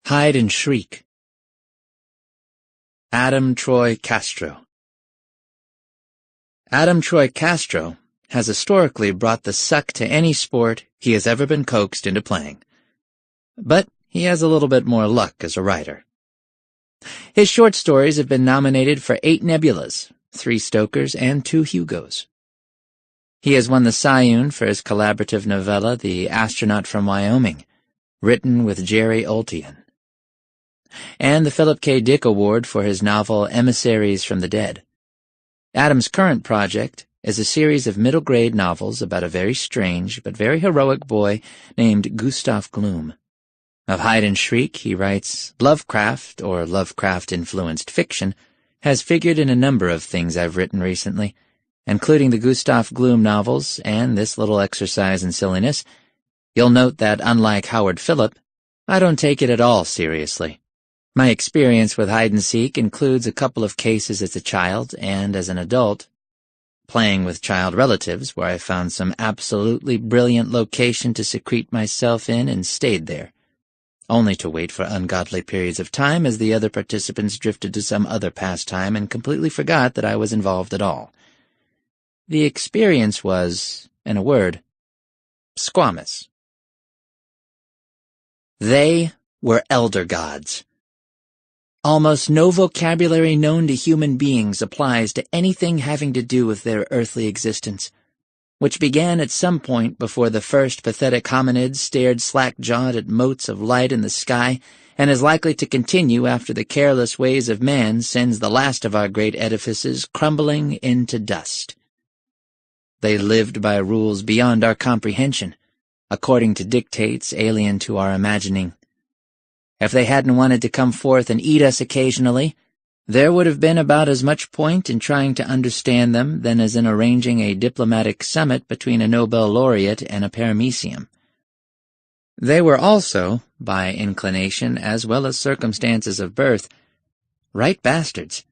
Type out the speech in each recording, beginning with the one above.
Hide and Shriek. Adam Troy Castro. Adam Troy Castro has historically brought the suck to any sport he has ever been coaxed into playing. But he has a little bit more luck as a writer. His short stories have been nominated for 8 Nebulas, 3 Stokers, and 2 Hugos. He has won the Scion for his collaborative novella The Astronaut from Wyoming, written with Jerry Oltian, and the Philip K. Dick Award for his novel Emissaries from the Dead. Adam's current project is a series of middle-grade novels about a very strange but very heroic boy named Gustav Gloom. Of Hide and Shriek, he writes, Lovecraft, or Lovecraft-influenced fiction, has figured in a number of things I've written recently, including the Gustav Gloom novels and this little exercise in silliness. You'll note that, unlike Howard Phillip, I don't take it at all seriously. My experience with hide-and-seek includes a couple of cases as a child and as an adult, playing with child relatives where I found some absolutely brilliant location to secrete myself in and stayed there, only to wait for ungodly periods of time as the other participants drifted to some other pastime and completely forgot that I was involved at all. The experience was, in a word, squamous. They were elder gods. Almost no vocabulary known to human beings applies to anything having to do with their earthly existence, which began at some point before the first pathetic hominids stared slack-jawed at motes of light in the sky, and is likely to continue after the careless ways of man sends the last of our great edifices crumbling into dust. They lived by rules beyond our comprehension, according to dictates alien to our imagining. If they hadn't wanted to come forth and eat us occasionally, there would have been about as much point in trying to understand them than as in arranging a diplomatic summit between a Nobel laureate and a paramecium. They were also, by inclination as well as circumstances of birth, right bastards.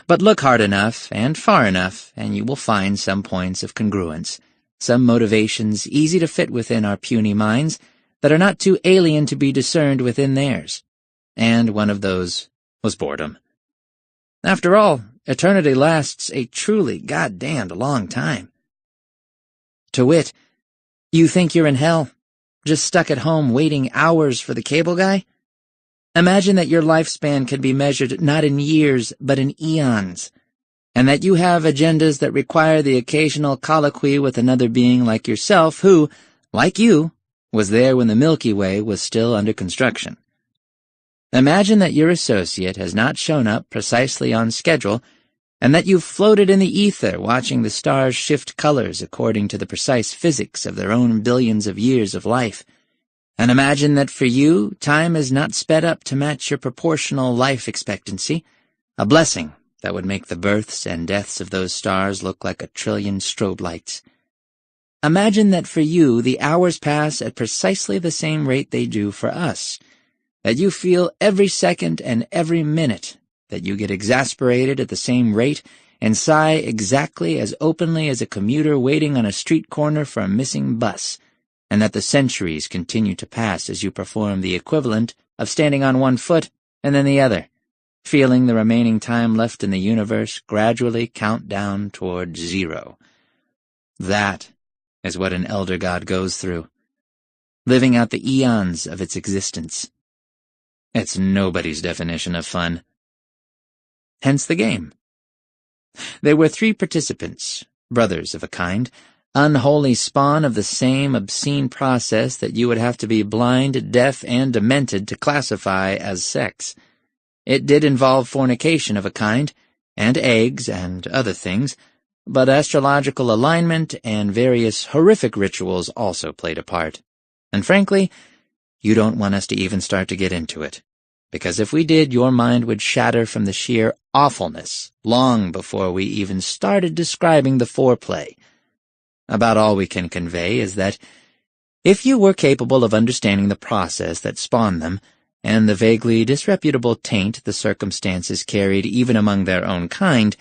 But look hard enough and far enough, and you will find some points of congruence, some motivations easy to fit within our puny minds, that are not too alien to be discerned within theirs, and one of those was boredom. After all, eternity lasts a truly goddamned long time. To wit, you think you're in hell, just stuck at home waiting hours for the cable guy? Imagine that your lifespan can be measured not in years but in eons, and that you have agendas that require the occasional colloquy with another being like yourself who, like you, was there when the Milky Way was still under construction. Imagine that your associate has not shown up precisely on schedule, and that you've floated in the ether watching the stars shift colors according to the precise physics of their own billions of years of life. And imagine that for you, time is not sped up to match your proportional life expectancy, a blessing that would make the births and deaths of those stars look like 1 trillion strobe lights. Imagine that for you, the hours pass at precisely the same rate they do for us, that you feel every second and every minute, that you get exasperated at the same rate and sigh exactly as openly as a commuter waiting on a street corner for a missing bus, and that the centuries continue to pass as you perform the equivalent of standing on one foot and then the other, feeling the remaining time left in the universe gradually count down toward 0. That is what an elder god goes through, living out the eons of its existence. It's nobody's definition of fun. Hence the game. There were 3 participants, brothers of a kind, unholy spawn of the same obscene process that you would have to be blind, deaf, and demented to classify as sex. It did involve fornication of a kind, and eggs and other things, but astrological alignment and various horrific rituals also played a part. And frankly, you don't want us to even start to get into it, because if we did, your mind would shatter from the sheer awfulness long before we even started describing the foreplay. About all we can convey is that if you were capable of understanding the process that spawned them, and the vaguely disreputable taint the circumstances carried even among their own kind,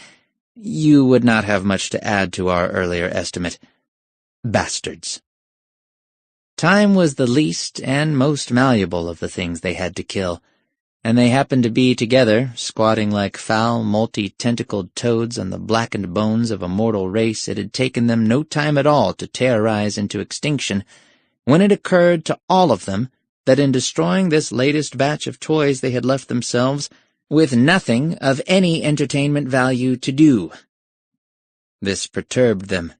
you would not have much to add to our earlier estimate. Bastards. Time was the least and most malleable of the things they had to kill, and they happened to be together, squatting like foul, multi-tentacled toads on the blackened bones of a mortal race it had taken them no time at all to terrorize into extinction, when it occurred to all of them that in destroying this latest batch of toys they had left themselves with nothing of any entertainment value to do. This perturbed them.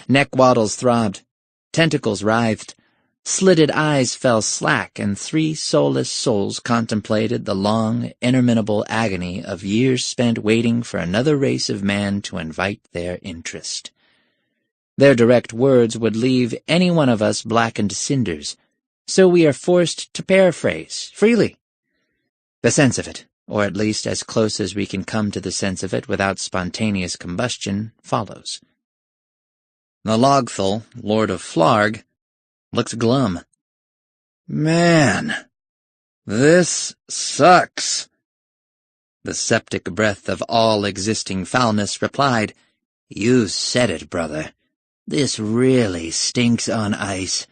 Neck waddles throbbed, tentacles writhed, slitted eyes fell slack, and 3 soulless souls contemplated the long, interminable agony of years spent waiting for another race of man to invite their interest. Their direct words would leave any one of us blackened cinders, so we are forced to paraphrase, freely. The sense of it, or at least as close as we can come to the sense of it without spontaneous combustion, follows. The Logthul, Lord of Flarg, looked glum. "Man, this sucks." The septic breath of all existing foulness replied, "You said it, brother. This really stinks on ice.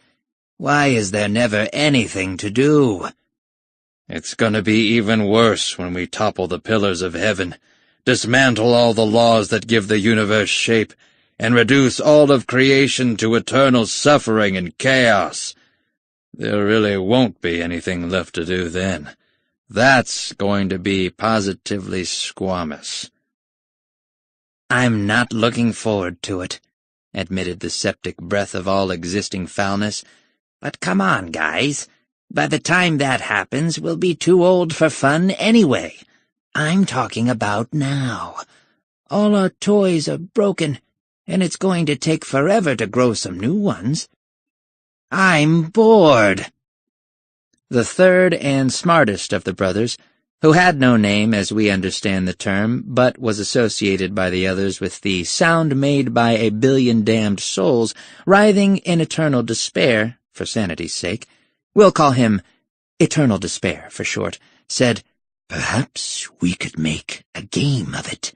Why is there never anything to do?" "It's gonna be even worse when we topple the pillars of heaven, dismantle all the laws that give the universe shape, and reduce all of creation to eternal suffering and chaos. There really won't be anything left to do then. That's going to be positively squamous." "I'm not looking forward to it," admitted the septic breath of all existing foulness. "But come on, guys. By the time that happens, we'll be too old for fun anyway. I'm talking about now. All our toys are broken, and it's going to take forever to grow some new ones. I'm bored." The third and smartest of the brothers, who had no name as we understand the term, but was associated by the others with the sound made by a billion damned souls writhing in eternal despair, for sanity's sake, we'll call him Eternal Despair for short, said, "Perhaps we could make a game of it."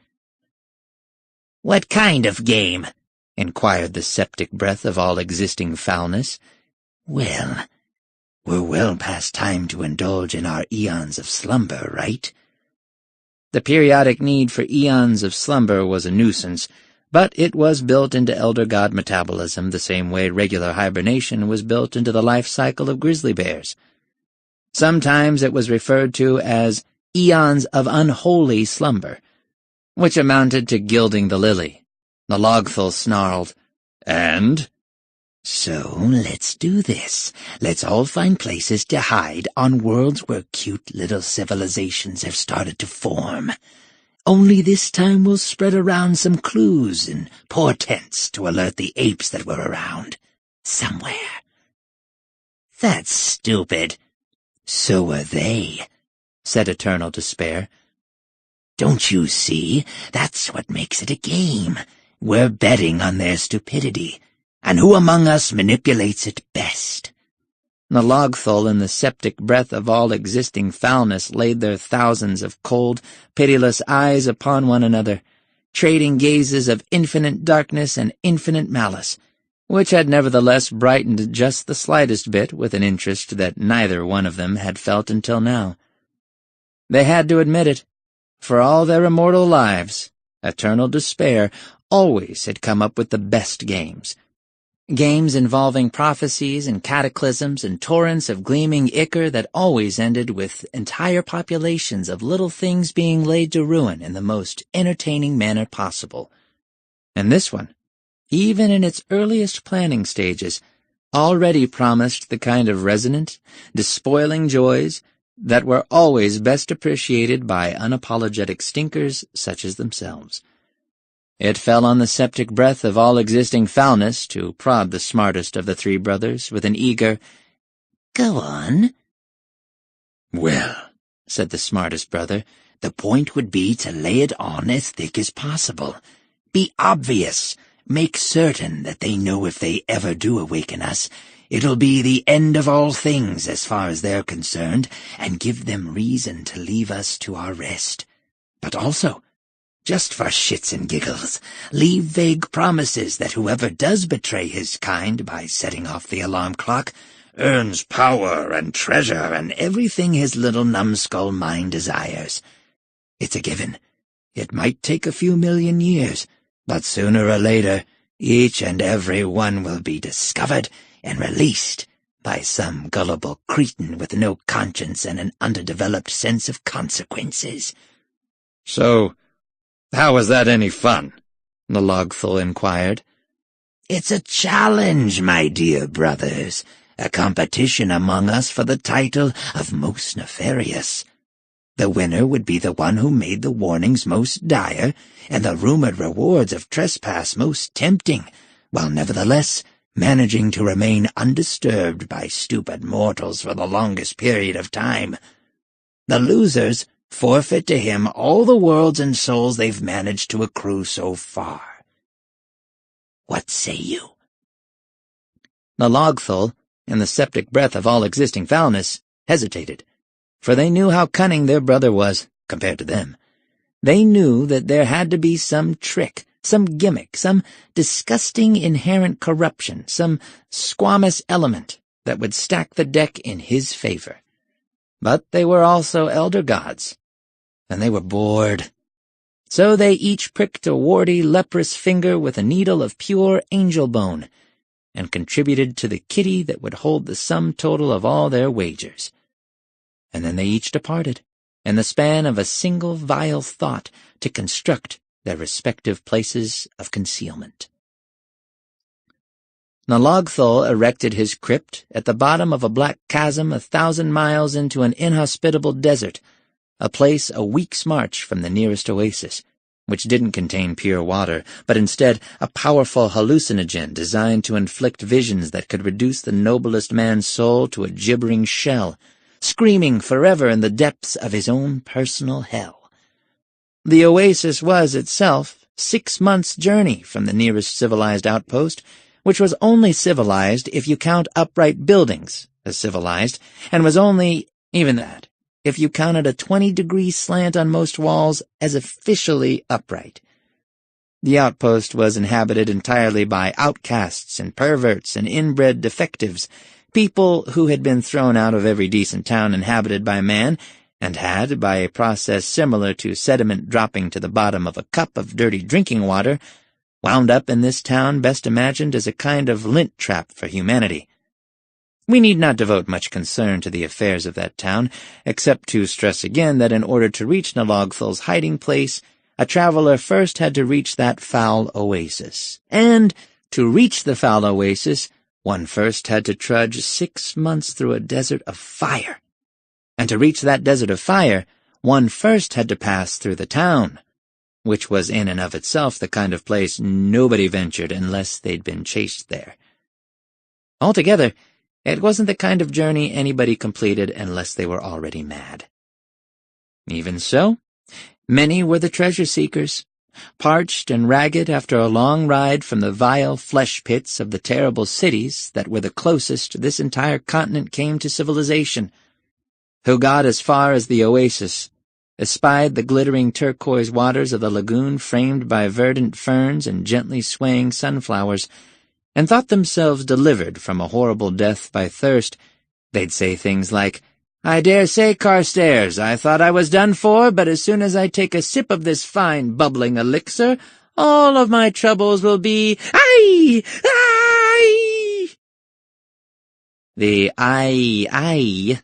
"What kind of game?" inquired the septic breath of all existing foulness. "Well, we're well past time to indulge in our eons of slumber, right?" The periodic need for eons of slumber was a nuisance, but it was built into Elder God metabolism the same way regular hibernation was built into the life cycle of grizzly bears. Sometimes it was referred to as eons of unholy slumber, which amounted to gilding the lily. The Logthul snarled, "And?" "So let's do this. Let's all find places to hide on worlds where cute little civilizations have started to form. Only this time we'll spread around some clues and portents to alert the apes that we're around. Somewhere." "That's stupid." "So are they," said Eternal Despair. "Don't you see? That's what makes it a game. We're betting on their stupidity, and who among us manipulates it best?" The Logthul and the septic breath of all existing foulness laid their thousands of cold, pitiless eyes upon one another, trading gazes of infinite darkness and infinite malice, which had nevertheless brightened just the slightest bit with an interest that neither one of them had felt until now. They had to admit it. For all their immortal lives, Eternal Despair always had come up with the best games. Games involving prophecies and cataclysms and torrents of gleaming ichor that always ended with entire populations of little things being laid to ruin in the most entertaining manner possible. And this one, even in its earliest planning stages, already promised the kind of resonant, despoiling joys that were always best appreciated by unapologetic stinkers such as themselves. It fell on the septic breath of all existing foulness to prod the smartest of the 3 brothers with an eager, "Go on." "Well," said the smartest brother, "the point would be to lay it on as thick as possible. Be obvious. Make certain that they know if they ever do awaken us, it'll be the end of all things as far as they're concerned, and give them reason to leave us to our rest. But also, Just for shits and giggles, leave vague promises that whoever does betray his kind by setting off the alarm clock earns power and treasure and everything his little numbskull mind desires. It's a given. It might take a few million years, but sooner or later, each and every one will be discovered and released by some gullible cretin with no conscience and an underdeveloped sense of consequences. So, how is that any fun? Nalogthul inquired. It's a challenge, my dear brothers, a competition among us for the title of most nefarious. The winner would be the one who made the warnings most dire and the rumored rewards of trespass most tempting, while nevertheless managing to remain undisturbed by stupid mortals for the longest period of time. The losers forfeit to him all the worlds and souls they've managed to accrue so far. What say you? Nalogthul, in the septic breath of all existing foulness, hesitated, for they knew how cunning their brother was, compared to them. They knew that there had to be some trick, some gimmick, some disgusting inherent corruption, some squamous element that would stack the deck in his favor. But they were also elder gods, and they were bored. So they each pricked a warty, leprous finger with a needle of pure angel bone, and contributed to the kitty that would hold the sum total of all their wagers. And then they each departed, in the span of a single vile thought, to construct their respective places of concealment. Nalogthul erected his crypt at the bottom of a black chasm 1,000 miles into an inhospitable desert, a place a week's march from the nearest oasis, which didn't contain pure water, but instead a powerful hallucinogen designed to inflict visions that could reduce the noblest man's soul to a gibbering shell, screaming forever in the depths of his own personal hell. The oasis was itself 6 months' journey from the nearest civilized outpost, which was only civilized if you count upright buildings as civilized, and was only, even that, if you counted a 20-degree slant on most walls as officially upright. The outpost was inhabited entirely by outcasts and perverts and inbred defectives, people who had been thrown out of every decent town inhabited by man, and had, by a process similar to sediment dropping to the bottom of a cup of dirty drinking water, wound up in this town best imagined as a kind of lint trap for humanity. We need not devote much concern to the affairs of that town, except to stress again that in order to reach Nalogthul's hiding place, a traveler first had to reach that foul oasis. And to reach the foul oasis, one first had to trudge 6 months through a desert of fire. And to reach that desert of fire, one first had to pass through the town, which was in and of itself the kind of place nobody ventured unless they'd been chased there. Altogether, it wasn't the kind of journey anybody completed unless they were already mad. Even so, many were the treasure-seekers, parched and ragged after a long ride from the vile flesh pits of the terrible cities that were the closest this entire continent came to civilization, who got as far as the oasis, espied the glittering turquoise waters of the lagoon framed by verdant ferns and gently swaying sunflowers, and thought themselves delivered from a horrible death by thirst. They'd say things like, "I dare say, Carstairs, I thought I was done for, but as soon as I take a sip of this fine bubbling elixir, all of my troubles will be, aye, aye." The aye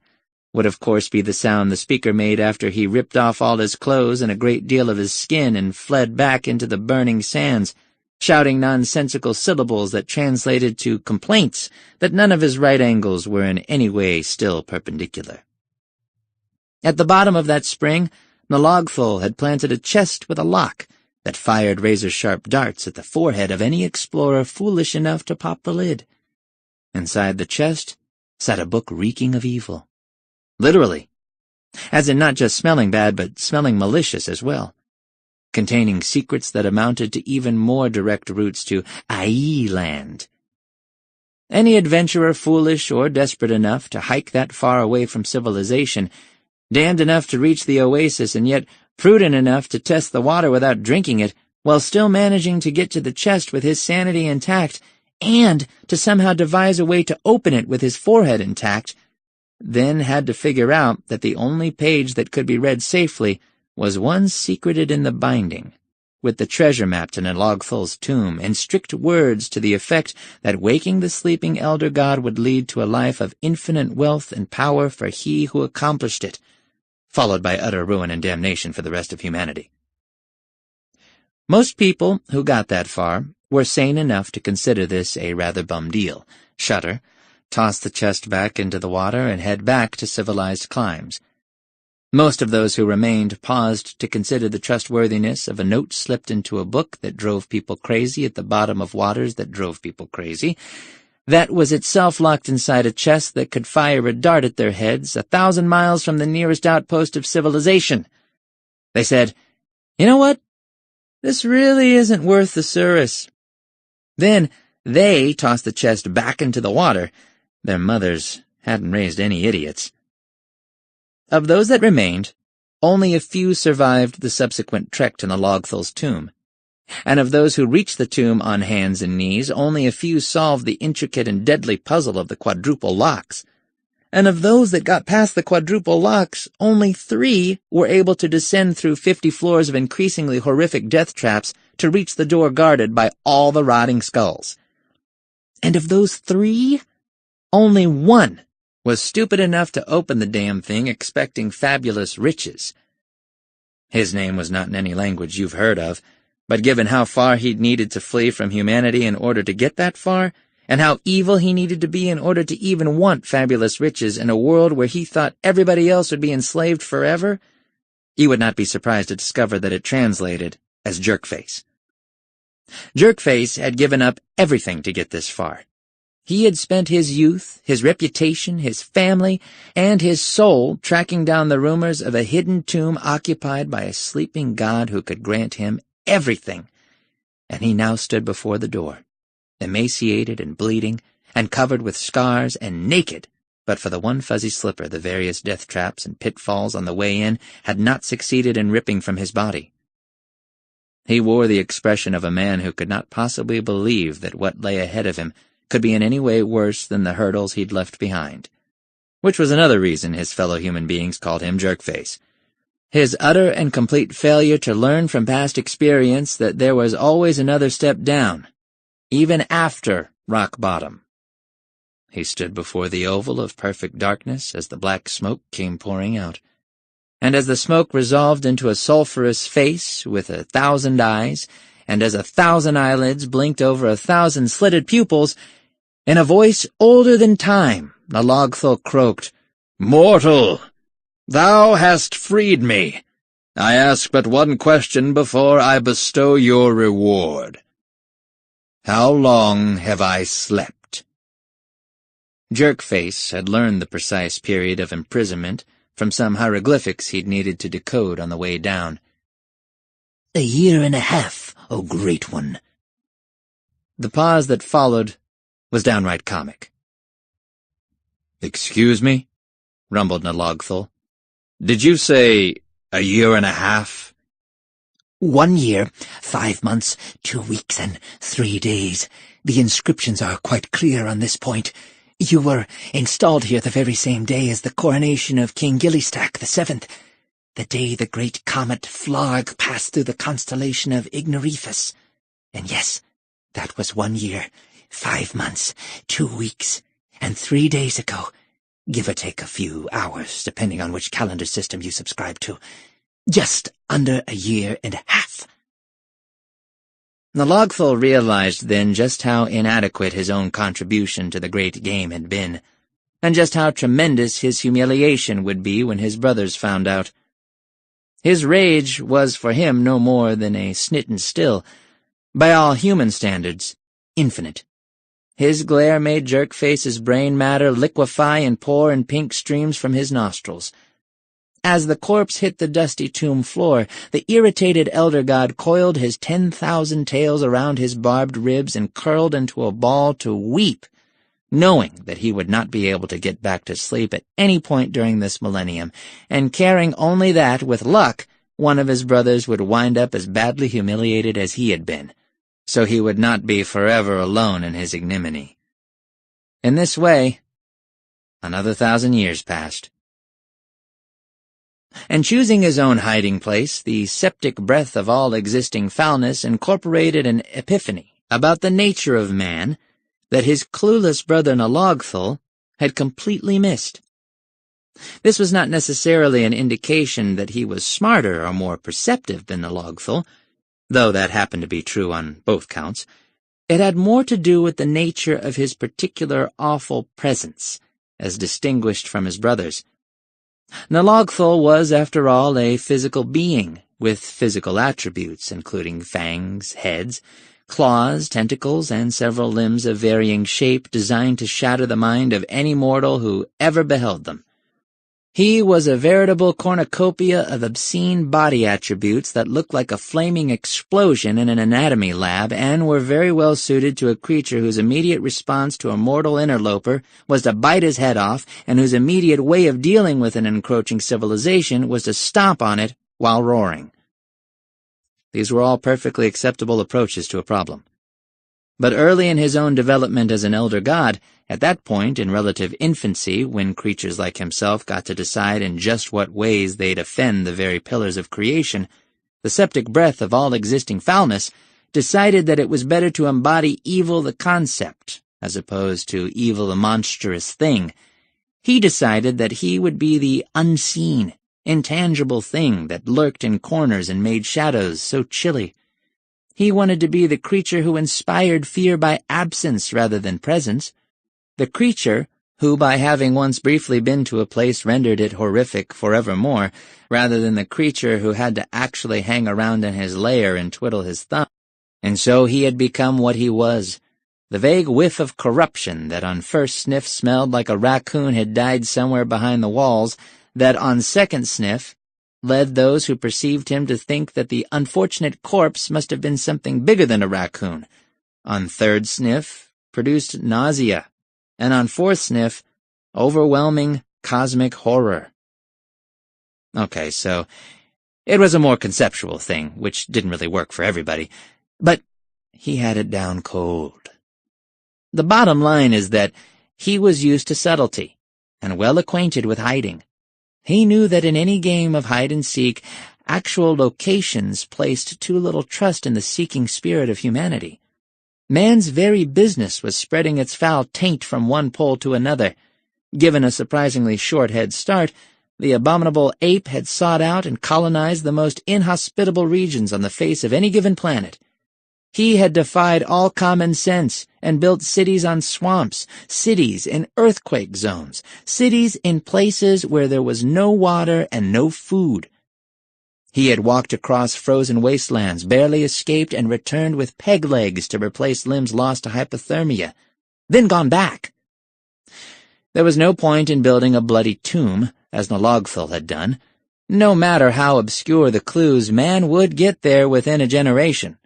would of course be the sound the speaker made after he ripped off all his clothes and a great deal of his skin and fled back into the burning sands, shouting nonsensical syllables that translated to complaints that none of his right angles were in any way still perpendicular. At the bottom of that spring, Nalogthul had planted a chest with a lock that fired razor-sharp darts at the forehead of any explorer foolish enough to pop the lid. Inside the chest sat a book reeking of evil. Literally, as in not just smelling bad, but smelling malicious as well, containing secrets that amounted to even more direct routes to Ai-land. Any adventurer foolish or desperate enough to hike that far away from civilization, damned enough to reach the oasis and yet prudent enough to test the water without drinking it, while still managing to get to the chest with his sanity intact, and to somehow devise a way to open it with his forehead intact, then had to figure out that the only page that could be read safely was one secreted in the binding, with the treasure mapped in Alogthol's tomb, and strict words to the effect that waking the sleeping elder god would lead to a life of infinite wealth and power for he who accomplished it, followed by utter ruin and damnation for the rest of humanity. Most people who got that far were sane enough to consider this a rather bum deal, shudder, toss the chest back into the water, and head back to civilized climes. Most of those who remained paused to consider the trustworthiness of a note slipped into a book that drove people crazy at the bottom of waters that drove people crazy, that was itself locked inside a chest that could fire a dart at their heads 1,000 miles from the nearest outpost of civilization. They said, "You know what? This really isn't worth the service." Then they tossed the chest back into the water. Their mothers hadn't raised any idiots. Of those that remained, only a few survived the subsequent trek to Alogthol's tomb, and of those who reached the tomb on hands and knees, only a few solved the intricate and deadly puzzle of the quadruple locks, and of those that got past the quadruple locks, only 3 were able to descend through 50 floors of increasingly horrific death traps to reach the door guarded by all the rotting skulls. And of those 3, only 1 was stupid enough to open the damn thing expecting fabulous riches. His name was not in any language you've heard of, but given how far he'd needed to flee from humanity in order to get that far, and how evil he needed to be in order to even want fabulous riches in a world where he thought everybody else would be enslaved forever, you would not be surprised to discover that it translated as Jerkface. Jerkface had given up everything to get this far. He had spent his youth, his reputation, his family, and his soul tracking down the rumors of a hidden tomb occupied by a sleeping god who could grant him everything, and he now stood before the door, emaciated and bleeding, and covered with scars and naked, but for the one fuzzy slipper the various death traps and pitfalls on the way in had not succeeded in ripping from his body. He wore the expression of a man who could not possibly believe that what lay ahead of him could be in any way worse than the hurdles he'd left behind, which was another reason his fellow human beings called him Jerkface. His utter and complete failure to learn from past experience that there was always another step down, even after rock bottom. He stood before the oval of perfect darkness as the black smoke came pouring out, and as the smoke resolved into a sulphurous face with 1,000 eyes, and as 1,000 eyelids blinked over 1,000 slitted pupils, in a voice older than time, Alogthol croaked, "Mortal, thou hast freed me. I ask but one question before I bestow your reward. How long have I slept?" Jerkface had learned the precise period of imprisonment from some hieroglyphics he'd needed to decode on the way down. "1.5 years, O Great One." The pause that followed was downright comic. "Excuse me?" rumbled Alogthol. "Did you say 1.5 years?" 1 year, 5 months, 2 weeks, and 3 days. The inscriptions are quite clear on this point. You were installed here the very same day as the coronation of King Gillistack VII, the day the great comet Flarg passed through the constellation of Ignorifus. And yes, that was 1 year, 5 months, 2 weeks, and 3 days ago, give or take a few hours, depending on which calendar system you subscribe to. Just under 1.5 years. Alogthol realized then just how inadequate his own contribution to the great game had been, and just how tremendous his humiliation would be when his brothers found out. His rage was for him no more than a snitten still, by all human standards, infinite. His glare made Jerkface's brain matter liquefy and pour in pink streams from his nostrils. As the corpse hit the dusty tomb floor, the irritated elder god coiled his 10,000 tails around his barbed ribs and curled into a ball to weep, knowing that he would not be able to get back to sleep at any point during this millennium, and caring only that, with luck, one of his brothers would wind up as badly humiliated as he had been, so he would not be forever alone in his ignominy. In this way, another 1,000 years passed. And choosing his own hiding place, the septic breath of all existing foulness incorporated an epiphany about the nature of man that his clueless brother Nalogthul had completely missed. This was not necessarily an indication that he was smarter or more perceptive than Nalogthul, though that happened to be true on both counts. It had more to do with the nature of his particular awful presence, as distinguished from his brother's. Nalogthul was, after all, a physical being, with physical attributes, including fangs, heads, claws, tentacles, and several limbs of varying shape designed to shatter the mind of any mortal who ever beheld them. He was a veritable cornucopia of obscene body attributes that looked like a flaming explosion in an anatomy lab and were very well suited to a creature whose immediate response to a mortal interloper was to bite his head off and whose immediate way of dealing with an encroaching civilization was to stomp on it while roaring. These were all perfectly acceptable approaches to a problem. But early in his own development as an elder god, at that point in relative infancy, when creatures like himself got to decide in just what ways they'd offend the very pillars of creation, the septic breath of all existing foulness decided that it was better to embody evil the concept, as opposed to evil the monstrous thing. He decided that he would be the unseen, intangible thing that lurked in corners and made shadows so chilly. He wanted to be the creature who inspired fear by absence rather than presence, the creature who, by having once briefly been to a place, rendered it horrific forevermore, rather than the creature who had to actually hang around in his lair and twiddle his thumb. And so he had become what he was, the vague whiff of corruption that on first sniff smelled like a raccoon had died somewhere behind the walls, that on second sniff led those who perceived him to think that the unfortunate corpse must have been something bigger than a raccoon, on third sniff produced nausea, and on fourth sniff, overwhelming cosmic horror. Okay, so it was a more conceptual thing, which didn't really work for everybody, but he had it down cold. The bottom line is that he was used to subtlety, and well acquainted with hiding. He knew that in any game of hide-and-seek, actual locations placed too little trust in the seeking spirit of humanity. Man's very business was spreading its foul taint from one pole to another. Given a surprisingly short head start, the abominable ape had sought out and colonized the most inhospitable regions on the face of any given planet. He had defied all common sense and built cities on swamps, cities in earthquake zones, cities in places where there was no water and no food. He had walked across frozen wastelands, barely escaped, and returned with peg legs to replace limbs lost to hypothermia, then gone back. There was no point in building a bloody tomb, as Nalogthul had done. No matter how obscure the clues, man would get there within a generation.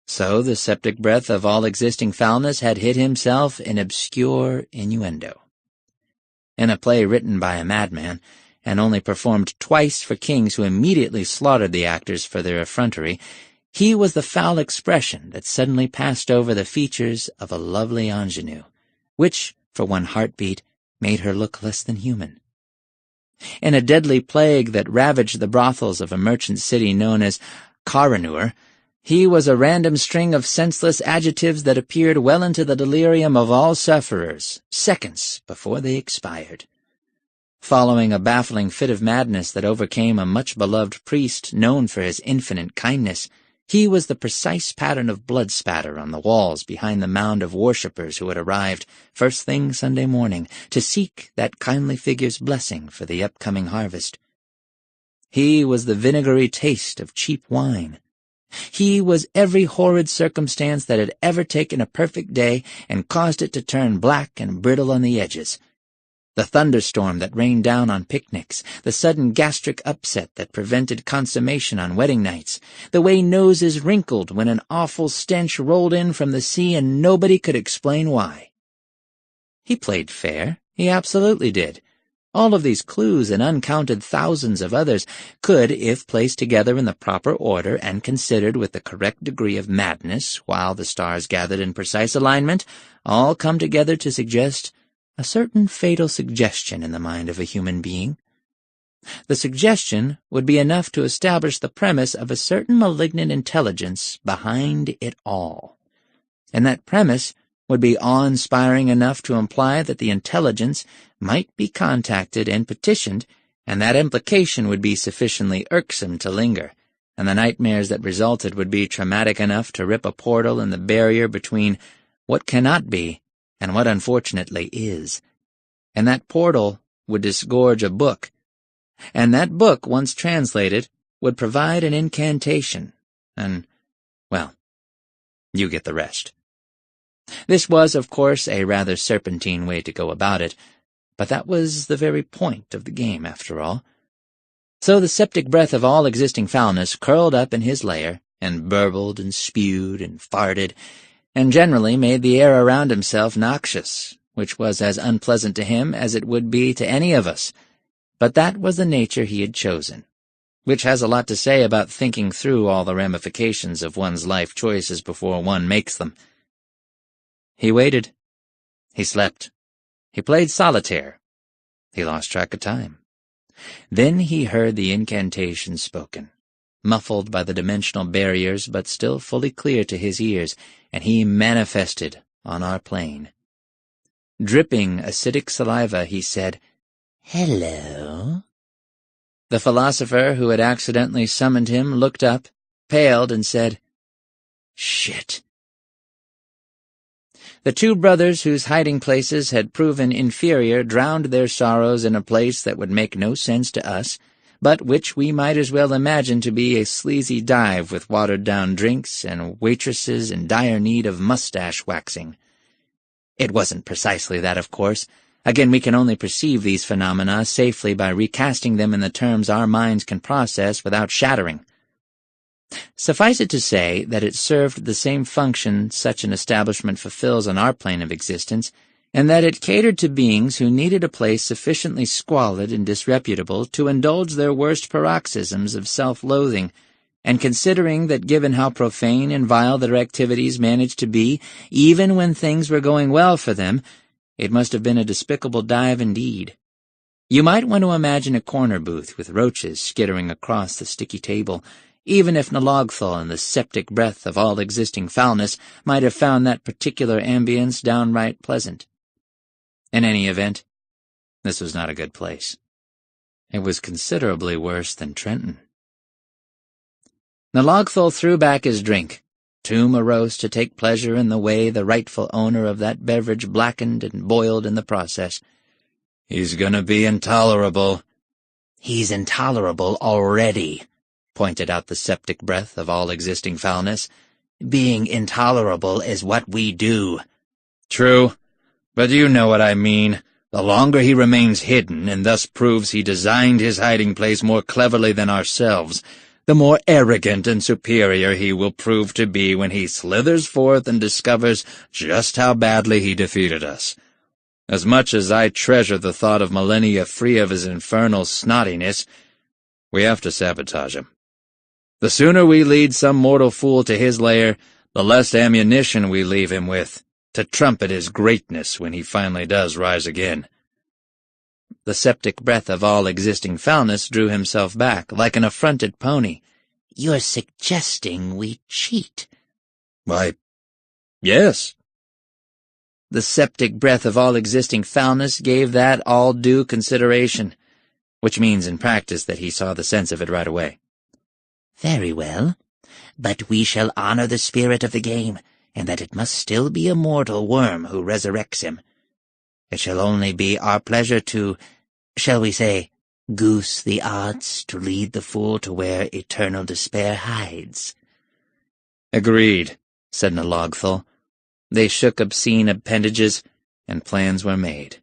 So the septic breath of all existing foulness had hid himself in obscure innuendo. In a play written by a madman, and only performed twice for kings who immediately slaughtered the actors for their effrontery, he was the foul expression that suddenly passed over the features of a lovely ingenue, which, for one heartbeat, made her look less than human. In a deadly plague that ravaged the brothels of a merchant city known as Caranur, he was a random string of senseless adjectives that appeared well into the delirium of all sufferers, seconds before they expired. Following a baffling fit of madness that overcame a much-beloved priest known for his infinite kindness, he was the precise pattern of blood spatter on the walls behind the mound of worshippers who had arrived first thing Sunday morning to seek that kindly figure's blessing for the upcoming harvest. He was the vinegary taste of cheap wine. He was every horrid circumstance that had ever taken a perfect day and caused it to turn black and brittle on the edges. The thunderstorm that rained down on picnics, the sudden gastric upset that prevented consummation on wedding nights, the way noses wrinkled when an awful stench rolled in from the sea and nobody could explain why. He played fair, he absolutely did, All of these clues and uncounted thousands of others could, if placed together in the proper order and considered with the correct degree of madness while the stars gathered in precise alignment, all come together to suggest a certain fatal suggestion in the mind of a human being. The suggestion would be enough to establish the premise of a certain malignant intelligence behind it all. And that premise would be awe-inspiring enough to imply that the intelligence might be contacted and petitioned, and that implication would be sufficiently irksome to linger, and the nightmares that resulted would be traumatic enough to rip a portal in the barrier between what cannot be and what unfortunately is. And that portal would disgorge a book, and that book, once translated, would provide an incantation, and, well, you get the rest. This was, of course, a rather serpentine way to go about it, but that was the very point of the game, after all. So the septic breath of all existing foulness curled up in his lair, and burbled and spewed and farted, and generally made the air around himself noxious, which was as unpleasant to him as it would be to any of us. But that was the nature he had chosen, which has a lot to say about thinking through all the ramifications of one's life choices before one makes them. He waited. He slept. He played solitaire. He lost track of time. Then he heard the incantation spoken, muffled by the dimensional barriers but still fully clear to his ears, and he manifested on our plane. Dripping acidic saliva, he said, "Hello." The philosopher who had accidentally summoned him looked up, paled, and said, "Shit." The two brothers whose hiding places had proven inferior drowned their sorrows in a place that would make no sense to us, but which we might as well imagine to be a sleazy dive with watered-down drinks and waitresses in dire need of mustache waxing. It wasn't precisely that, of course. Again, we can only perceive these phenomena safely by recasting them in the terms our minds can process without shattering. Suffice it to say that it served the same function such an establishment fulfills on our plane of existence, and that it catered to beings who needed a place sufficiently squalid and disreputable to indulge their worst paroxysms of self-loathing, and considering that given how profane and vile their activities managed to be, even when things were going well for them, it must have been a despicable dive indeed. You might want to imagine a corner booth with roaches skittering across the sticky table, even if Nalogthal and the septic breath of all existing foulness might have found that particular ambience downright pleasant. In any event, this was not a good place. It was considerably worse than Trenton. Nalogthal threw back his drink, too morose to take pleasure in the way the rightful owner of that beverage blackened and boiled in the process. "He's gonna be intolerable." "He's intolerable already," pointed out the septic breath of all existing foulness. "Being intolerable is what we do." "True, but you know what I mean. The longer he remains hidden, and thus proves he designed his hiding place more cleverly than ourselves, the more arrogant and superior he will prove to be when he slithers forth and discovers just how badly he defeated us. As much as I treasure the thought of millennia free of his infernal snottiness, we have to sabotage him. The sooner we lead some mortal fool to his lair, the less ammunition we leave him with, to trumpet his greatness when he finally does rise again." The septic breath of all existing foulness drew himself back, like an affronted pony. "You're suggesting we cheat?" "Why, yes." The septic breath of all existing foulness gave that all due consideration, which means in practice that he saw the sense of it right away. "Very well, but we shall honor the spirit of the game, and that it must still be a mortal worm who resurrects him. It shall only be our pleasure to, shall we say, goose the odds to lead the fool to where eternal despair hides." "Agreed," said Nalogthal. They shook obscene appendages, and plans were made.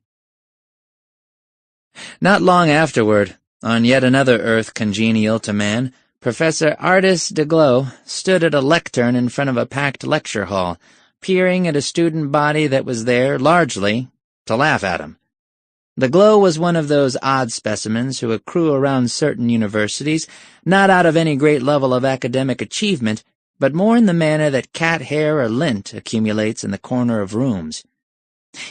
Not long afterward, on yet another earth congenial to man, Professor Artis DeGlow stood at a lectern in front of a packed lecture hall, peering at a student body that was there, largely, to laugh at him. The Glow was one of those odd specimens who accrue around certain universities, not out of any great level of academic achievement, but more in the manner that cat hair or lint accumulates in the corner of rooms.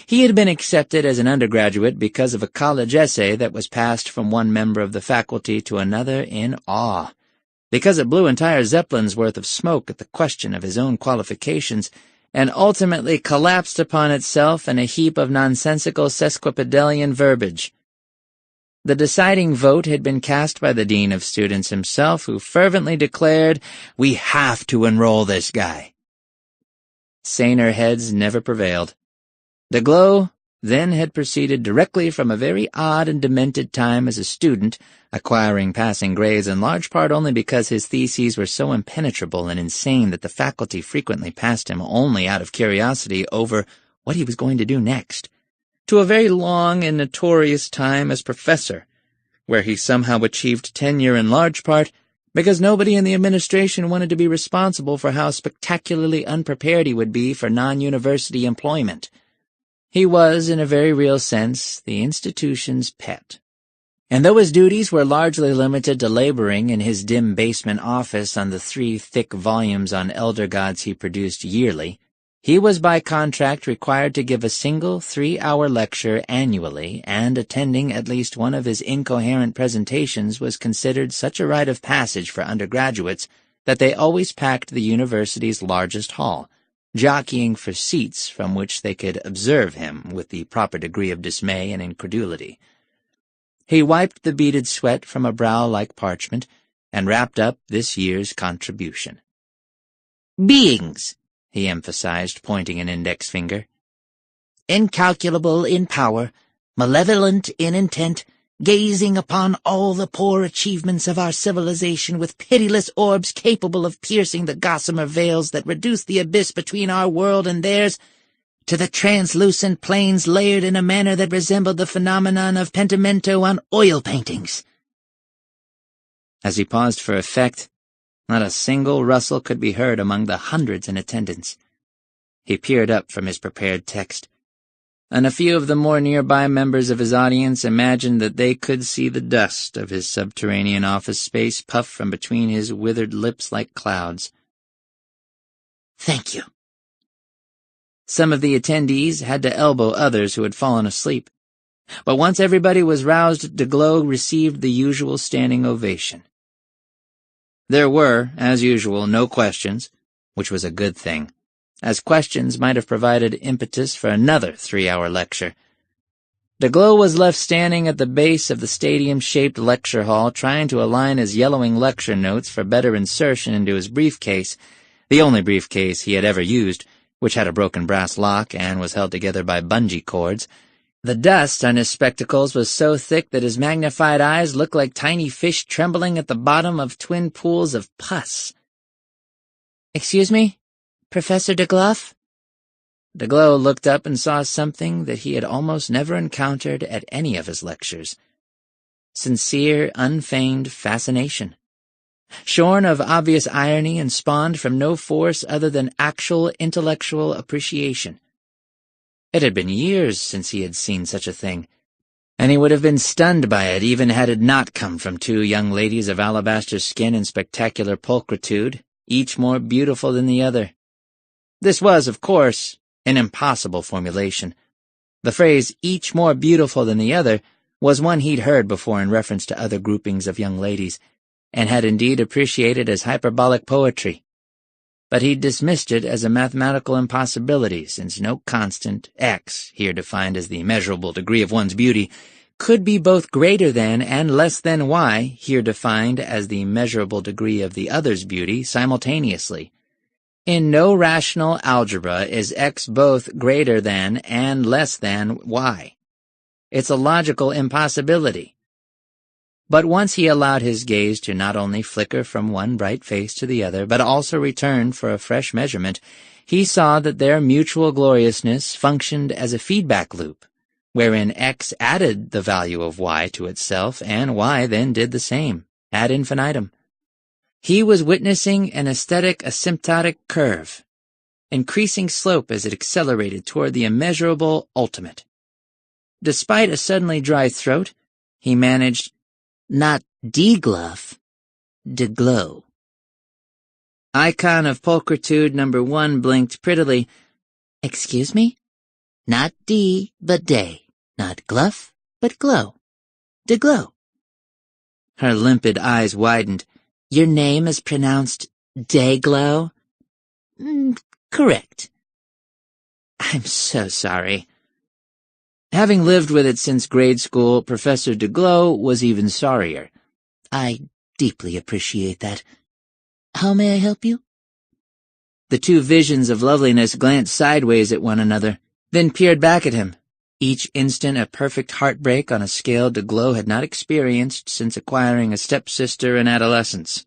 He had been accepted as an undergraduate because of a college essay that was passed from one member of the faculty to another in awe, because it blew entire Zeppelins' worth of smoke at the question of his own qualifications, and ultimately collapsed upon itself in a heap of nonsensical sesquipedalian verbiage. The deciding vote had been cast by the Dean of Students himself, who fervently declared, "We have to enroll this guy." Saner heads never prevailed. The Glow then had proceeded directly from a very odd and demented time as a student, acquiring passing grades in large part only because his theses were so impenetrable and insane that the faculty frequently passed him only out of curiosity over what he was going to do next, to a very long and notorious time as professor, where he somehow achieved tenure in large part because nobody in the administration wanted to be responsible for how spectacularly unprepared he would be for non-university employment. He was, in a very real sense, the institution's pet. And though his duties were largely limited to laboring in his dim basement office on the 3 thick volumes on elder gods he produced yearly, he was by contract required to give a single 3-hour lecture annually, and attending at least one of his incoherent presentations was considered such a rite of passage for undergraduates that they always packed the university's largest hall, jockeying for seats from which they could observe him with the proper degree of dismay and incredulity. He wiped the beaded sweat from a brow like parchment, and wrapped up this year's contribution. "Beings," he emphasized, pointing an index finger. "Incalculable in power, malevolent in intent, gazing upon all the poor achievements of our civilization with pitiless orbs capable of piercing the gossamer veils that reduce the abyss between our world and theirs, to the translucent planes layered in a manner that resembled the phenomenon of pentimento on oil paintings." As he paused for effect, not a single rustle could be heard among the hundreds in attendance. He peered up from his prepared text, and a few of the more nearby members of his audience imagined that they could see the dust of his subterranean office space puff from between his withered lips like clouds. "Thank you." Some of the attendees had to elbow others who had fallen asleep, but once everybody was roused, de Glow received the usual standing ovation. There were, as usual, no questions, which was a good thing, as questions might have provided impetus for another 3-hour lecture. De Glow was left standing at the base of the stadium-shaped lecture hall, trying to align his yellowing lecture notes for better insertion into his briefcase, the only briefcase he had ever used, which had a broken brass lock and was held together by bungee cords. The dust on his spectacles was so thick that his magnified eyes looked like tiny fish trembling at the bottom of twin pools of pus. "Excuse me, Professor de Glow?" De Glow looked up and saw something that he had almost never encountered at any of his lectures: sincere, unfeigned fascination, shorn of obvious irony and spawned from no force other than actual intellectual appreciation. It had been years since he had seen such a thing, and he would have been stunned by it even had it not come from 2 young ladies of alabaster skin and spectacular pulchritude, each more beautiful than the other. This was, of course, an impossible formulation. The phrase, "each more beautiful than the other," was one he'd heard before in reference to other groupings of young ladies, and had indeed appreciated as hyperbolic poetry. But he'd dismissed it as a mathematical impossibility, since no constant, x, here defined as the measurable degree of one's beauty, could be both greater than and less than y, here defined as the measurable degree of the other's beauty, simultaneously. In no rational algebra is x both greater than and less than y. It's a logical impossibility. But once he allowed his gaze to not only flicker from one bright face to the other, but also return for a fresh measurement, he saw that their mutual gloriousness functioned as a feedback loop, wherein x added the value of y to itself, and y then did the same, ad infinitum. He was witnessing an aesthetic asymptotic curve, increasing slope as it accelerated toward the immeasurable ultimate. Despite a suddenly dry throat, he managed, "Not de-gluff, de-glow." Icon of pulchritude #1 blinked prettily. "Excuse me? Not D, but day. Not gluff, but glow. De-glow." Her limpid eyes widened. "Your name is pronounced Day-glow?" Correct." "I'm so sorry." Having lived with it since grade school, Professor DeGlow was even sorrier. "I deeply appreciate that. How may I help you?" The two visions of loveliness glanced sideways at one another, then peered back at him, each instant a perfect heartbreak on a scale DeGlow had not experienced since acquiring a stepsister in adolescence.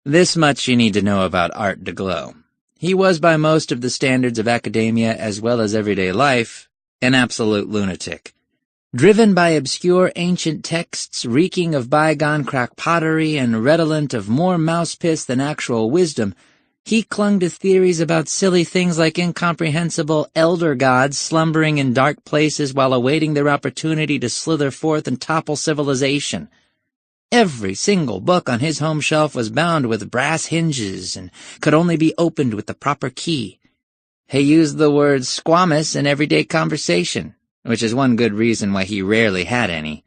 This much you need to know about Art DeGlow. He was, by most of the standards of academia as well as everyday life, an absolute lunatic. Driven by obscure ancient texts reeking of bygone crack pottery and redolent of more mouse piss than actual wisdom, he clung to theories about silly things like incomprehensible elder gods slumbering in dark places while awaiting their opportunity to slither forth and topple civilization. Every single book on his home shelf was bound with brass hinges and could only be opened with the proper key. He used the word squamous in everyday conversation, which is one good reason why he rarely had any.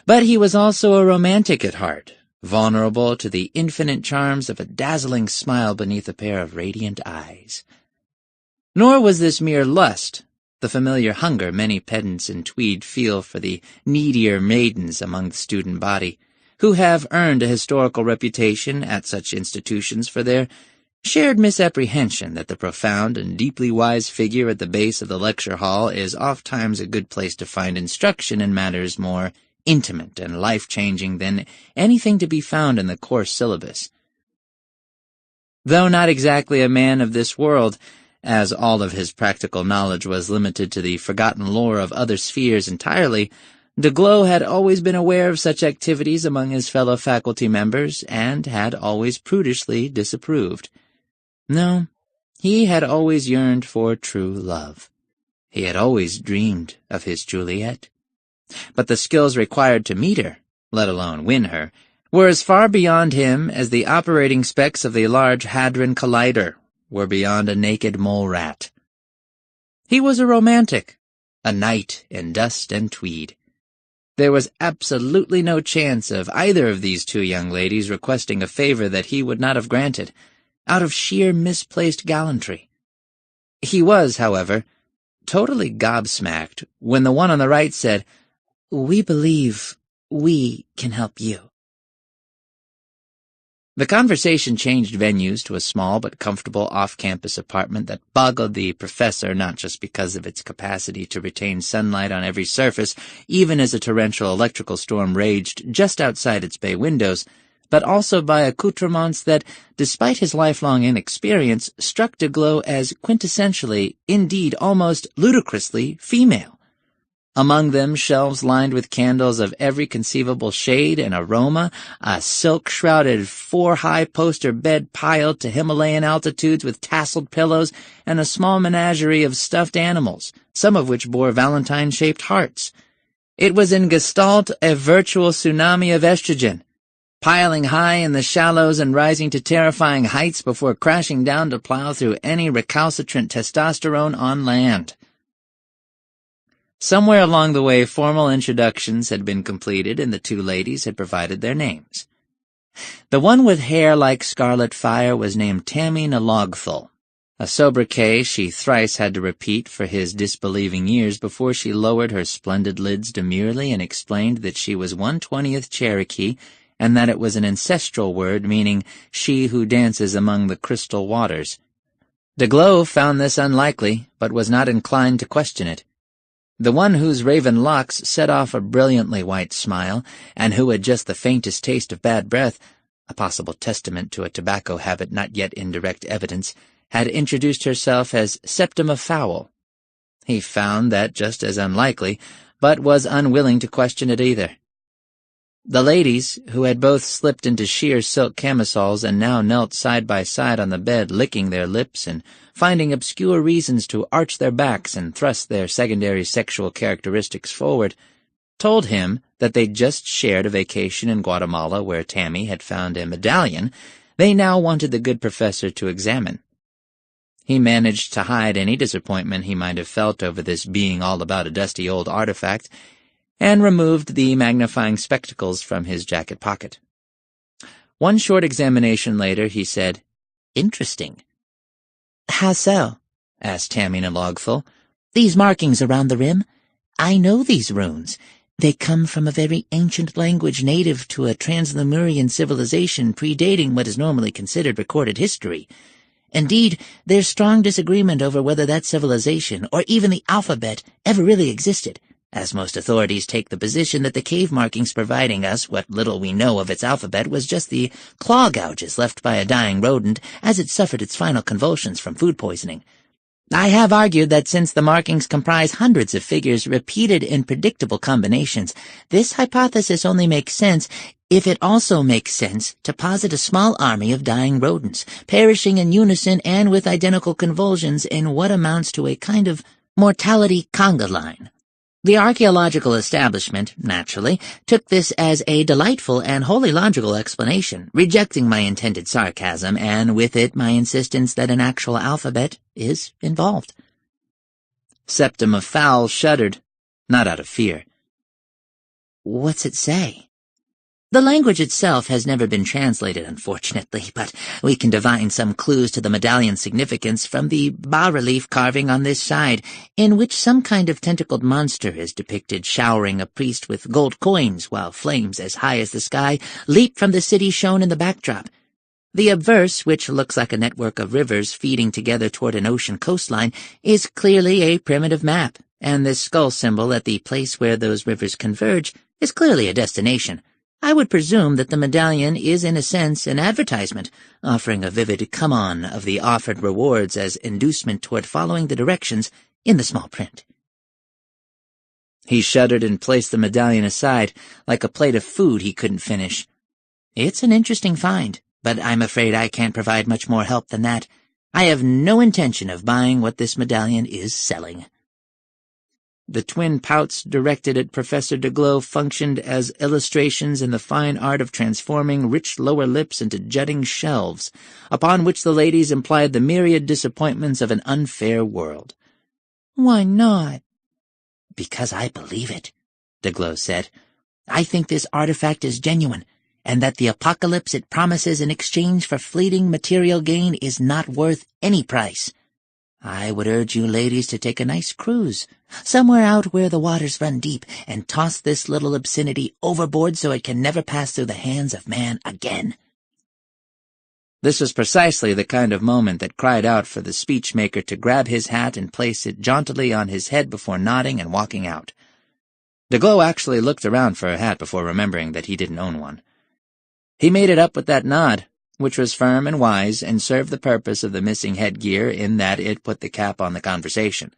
But he was also a romantic at heart, vulnerable to the infinite charms of a dazzling smile beneath a pair of radiant eyes. Nor was this mere lust, the familiar hunger many pedants in tweed feel for the needier maidens among the student body, who have earned a historical reputation at such institutions for their shared misapprehension that the profound and deeply wise figure at the base of the lecture hall is ofttimes a good place to find instruction in matters more intimate and life-changing than anything to be found in the course syllabus. Though not exactly a man of this world, as all of his practical knowledge was limited to the forgotten lore of other spheres entirely, DeGlow had always been aware of such activities among his fellow faculty members and had always prudishly disapproved. No, he had always yearned for true love. He had always dreamed of his Juliet. But the skills required to meet her, let alone win her, were as far beyond him as the operating specs of the Large Hadron Collider were beyond a naked mole rat. He was a romantic, a knight in dust and tweed. There was absolutely no chance of either of these two young ladies requesting a favor that he would not have granted, out of sheer misplaced gallantry. He was, however, totally gobsmacked when the one on the right said, "We believe we can help you." The conversation changed venues to a small but comfortable off-campus apartment that boggled the professor not just because of its capacity to retain sunlight on every surface, even as a torrential electrical storm raged just outside its bay windows, but also by accoutrements that, despite his lifelong inexperience, struck DeGlow as quintessentially, indeed almost ludicrously, female. Among them shelves lined with candles of every conceivable shade and aroma, a silk-shrouded 4-high poster bed piled to Himalayan altitudes with tasseled pillows, and a small menagerie of stuffed animals, some of which bore Valentine-shaped hearts. It was in Gestalt a virtual tsunami of estrogen, piling high in the shallows and rising to terrifying heights before crashing down to plow through any recalcitrant testosterone on land. Somewhere along the way, formal introductions had been completed and the two ladies had provided their names. The one with hair like scarlet fire was named Tammy Nalogthal, a sobriquet she thrice had to repeat for his disbelieving ears before she lowered her splendid lids demurely and explained that she was 1/20th Cherokee and that it was an ancestral word meaning she who dances among the crystal waters. DeGlow found this unlikely, but was not inclined to question it. The one whose raven locks set off a brilliantly white smile, and who had just the faintest taste of bad breath, a possible testament to a tobacco habit not yet in direct evidence, had introduced herself as Septima Fowl. He found that just as unlikely, but was unwilling to question it either. The ladies, who had both slipped into sheer silk camisoles and now knelt side by side on the bed, licking their lips and finding obscure reasons to arch their backs and thrust their secondary sexual characteristics forward, told him that they'd just shared a vacation in Guatemala where Tammy had found a medallion they now wanted the good professor to examine. He managed to hide any disappointment he might have felt over this being all about a dusty old artifact, and removed the magnifying spectacles from his jacket pocket. One short examination later, he said, "Interesting." "How so?" asked Tammy in a logful. "These markings around the rim? I know these runes. They come from a very ancient language native to a trans-Lemurian civilization predating what is normally considered recorded history. Indeed, there's strong disagreement over whether that civilization, or even the alphabet, ever really existed, as most authorities take the position that the cave markings providing us what little we know of its alphabet was just the claw gouges left by a dying rodent as it suffered its final convulsions from food poisoning. I have argued that since the markings comprise hundreds of figures repeated in predictable combinations, this hypothesis only makes sense if it also makes sense to posit a small army of dying rodents, perishing in unison and with identical convulsions in what amounts to a kind of mortality conga line. The archaeological establishment, naturally, took this as a delightful and wholly logical explanation, rejecting my intended sarcasm and with it my insistence that an actual alphabet is involved. Septima Fowl shuddered, not out of fear. "What's it say?" "The language itself has never been translated, unfortunately, but we can divine some clues to the medallion's significance from the bas-relief carving on this side, in which some kind of tentacled monster is depicted showering a priest with gold coins while flames as high as the sky leap from the city shown in the backdrop. The obverse, which looks like a network of rivers feeding together toward an ocean coastline, is clearly a primitive map, and this skull symbol at the place where those rivers converge is clearly a destination. I would presume that the medallion is in a sense an advertisement, offering a vivid come-on of the offered rewards as inducement toward following the directions in the small print." He shuddered and placed the medallion aside, like a plate of food he couldn't finish. "It's an interesting find, but I'm afraid I can't provide much more help than that. I have no intention of buying what this medallion is selling." The twin pouts directed at Professor Deglow functioned as illustrations in the fine art of transforming rich lower lips into jutting shelves, upon which the ladies implied the myriad disappointments of an unfair world. "Why not?" "Because I believe it," Deglow said. "I think this artifact is genuine, and that the apocalypse it promises in exchange for fleeting material gain is not worth any price. I would urge you ladies to take a nice cruise, somewhere out where the waters run deep, and toss this little obscenity overboard so it can never pass through the hands of man again." This was precisely the kind of moment that cried out for the speechmaker to grab his hat and place it jauntily on his head before nodding and walking out. Deglow actually looked around for a hat before remembering that he didn't own one. He made it up with that nod, which was firm and wise and served the purpose of the missing headgear in that it put the cap on the conversation.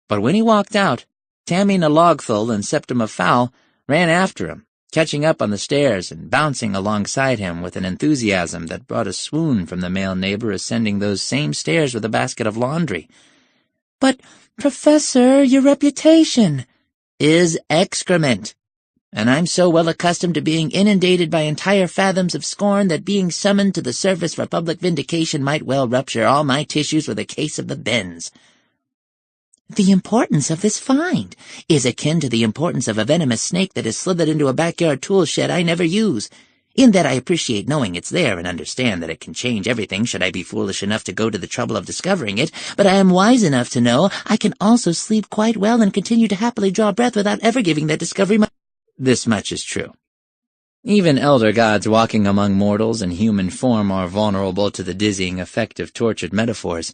But when he walked out, Tammy Nalogthul and Septima Fowl ran after him, catching up on the stairs and bouncing alongside him with an enthusiasm that brought a swoon from the male neighbor ascending those same stairs with a basket of laundry. "But, Professor, your reputation is excrement. And I'm so well accustomed to being inundated by entire fathoms of scorn that being summoned to the surface for public vindication might well rupture all my tissues with a case of the bends. The importance of this find is akin to the importance of a venomous snake that has slithered into a backyard tool shed I never use, in that I appreciate knowing it's there and understand that it can change everything should I be foolish enough to go to the trouble of discovering it, but I am wise enough to know I can also sleep quite well and continue to happily draw breath without ever giving that discovery my— This much is true. Even elder gods walking among mortals in human form are vulnerable to the dizzying effect of tortured metaphors.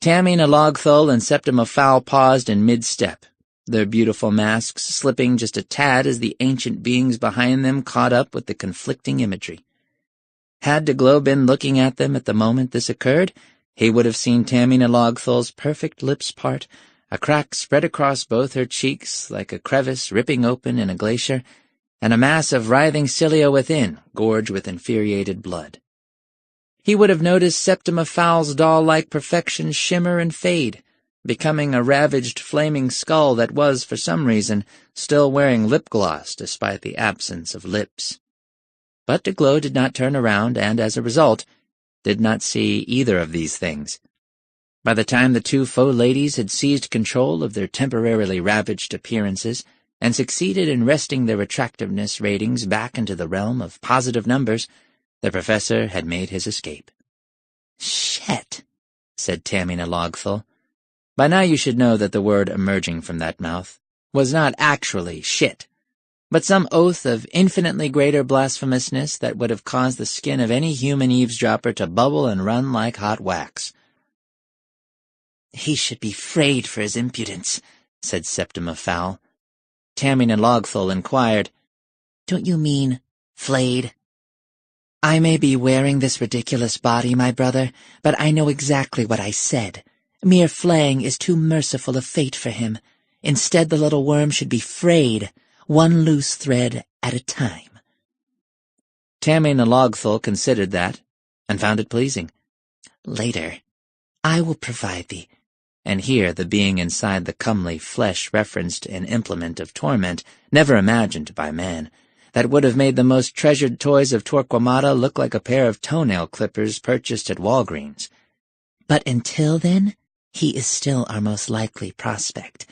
Tammy Nalogthul and Septima Fowl paused in mid-step, their beautiful masks slipping just a tad as the ancient beings behind them caught up with the conflicting imagery. Had Deglow been looking at them at the moment this occurred, he would have seen Tammy Nalogthul's perfect lips part, a crack spread across both her cheeks like a crevice ripping open in a glacier, and a mass of writhing cilia within, gorged with infuriated blood. He would have noticed Septima Fowl's doll-like perfection shimmer and fade, becoming a ravaged, flaming skull that was, for some reason, still wearing lip gloss despite the absence of lips. But Deglow did not turn around and, as a result, did not see either of these things. By the time the two faux ladies had seized control of their temporarily ravaged appearances and succeeded in wresting their attractiveness ratings back into the realm of positive numbers, the professor had made his escape. "Shit," said Tamina Logthul. By now you should know that the word emerging from that mouth was not actually shit, but some oath of infinitely greater blasphemousness that would have caused the skin of any human eavesdropper to bubble and run like hot wax. "He should be frayed for his impudence," said Septima Fowl. Tamina Logthul inquired, "Don't you mean flayed?" "I may be wearing this ridiculous body, my brother, but I know exactly what I said. Mere flaying is too merciful a fate for him. Instead, the little worm should be frayed, one loose thread at a time." Tamina Logthul considered that, and found it pleasing. "Later, I will provide thee." And here the being inside the comely flesh referenced an implement of torment never imagined by man, that would have made the most treasured toys of Torquemada look like a pair of toenail clippers purchased at Walgreens. "But until then, he is still our most likely prospect,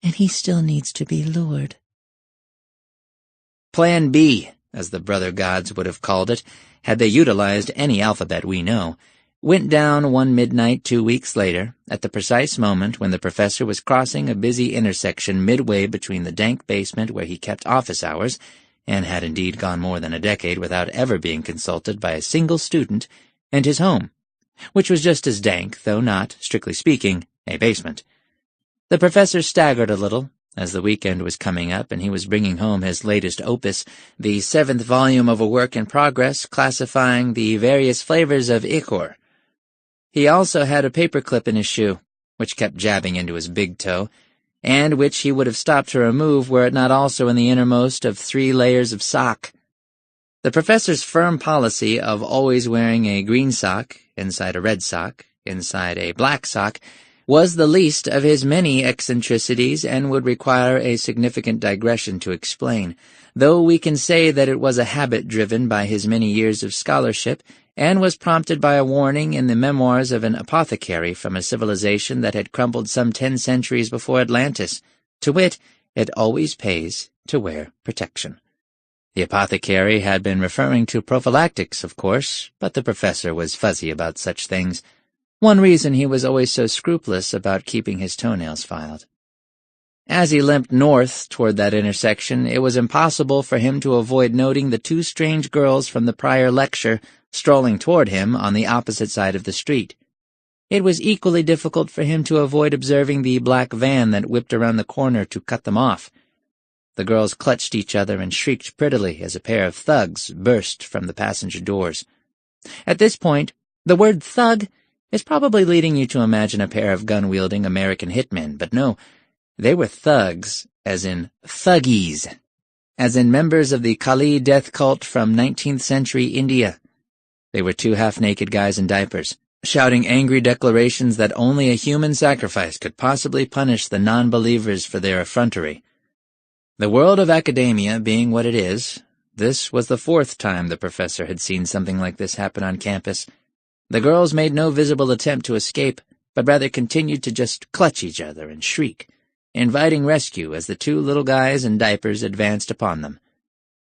and he still needs to be lured." Plan B, as the brother gods would have called it, had they utilized any alphabet we know, went down one midnight 2 weeks later, at the precise moment when the professor was crossing a busy intersection midway between the dank basement where he kept office hours, and had indeed gone more than a decade without ever being consulted by a single student, and his home, which was just as dank, though not, strictly speaking, a basement. The professor staggered a little, as the weekend was coming up and he was bringing home his latest opus, the 7th volume of a work in progress classifying the various flavors of ichor. He also had a paperclip in his shoe, which kept jabbing into his big toe, and which he would have stopped to remove were it not also in the innermost of 3 layers of sock. The professor's firm policy of always wearing a green sock, inside a red sock, inside a black sock, was the least of his many eccentricities and would require a significant digression to explain, though we can say that it was a habit driven by his many years of scholarship and was prompted by a warning in the memoirs of an apothecary from a civilization that had crumbled some 10 centuries before Atlantis, to wit, it always pays to wear protection. The apothecary had been referring to prophylactics, of course, but the professor was fuzzy about such things, one reason he was always so scrupulous about keeping his toenails filed. As he limped north toward that intersection, it was impossible for him to avoid noting the 2 strange girls from the prior lecture strolling toward him on the opposite side of the street. It was equally difficult for him to avoid observing the black van that whipped around the corner to cut them off. The girls clutched each other and shrieked prettily as a pair of thugs burst from the passenger doors. At this point, the word thug is probably leading you to imagine a pair of gun-wielding American hitmen, but no, they were thugs, as in thuggies, as in members of the Kali death cult from 19th century India. They were 2 half-naked guys in diapers, shouting angry declarations that only a human sacrifice could possibly punish the non-believers for their effrontery. The world of academia being what it is, this was the 4th time the professor had seen something like this happen on campus. The girls made no visible attempt to escape, but rather continued to just clutch each other and shriek, inviting rescue as the 2 little guys in diapers advanced upon them.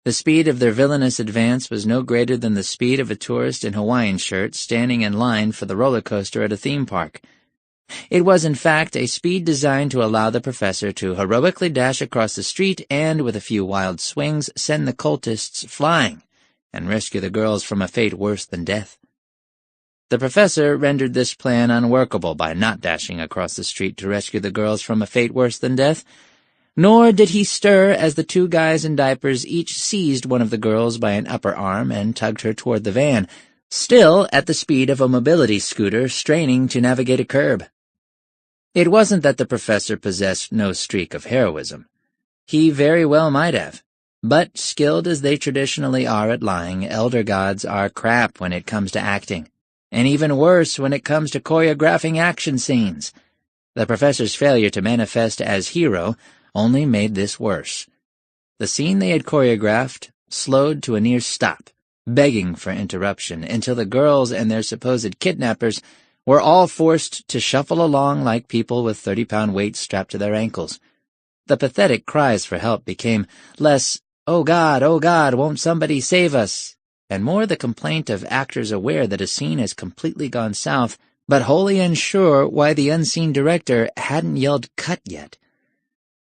The speed of their villainous advance was no greater than the speed of a tourist in Hawaiian shirt standing in line for the roller coaster at a theme park. It was, in fact, a speed designed to allow the professor to heroically dash across the street and, with a few wild swings, send the cultists flying and rescue the girls from a fate worse than death. The professor rendered this plan unworkable by not dashing across the street to rescue the girls from a fate worse than death, nor did he stir as the 2 guys in diapers each seized one of the girls by an upper arm and tugged her toward the van, still at the speed of a mobility scooter straining to navigate a curb. It wasn't that the professor possessed no streak of heroism. He very well might have. But skilled as they traditionally are at lying, elder gods are crap when it comes to acting, and even worse when it comes to choreographing action scenes. The professor's failure to manifest as hero only made this worse. The scene they had choreographed slowed to a near stop, begging for interruption, until the girls and their supposed kidnappers were all forced to shuffle along like people with 30-pound weights strapped to their ankles. The pathetic cries for help became less, oh God, won't somebody save us?" and more the complaint of actors aware that a scene has completely gone south, but wholly unsure why the unseen director hadn't yelled cut yet.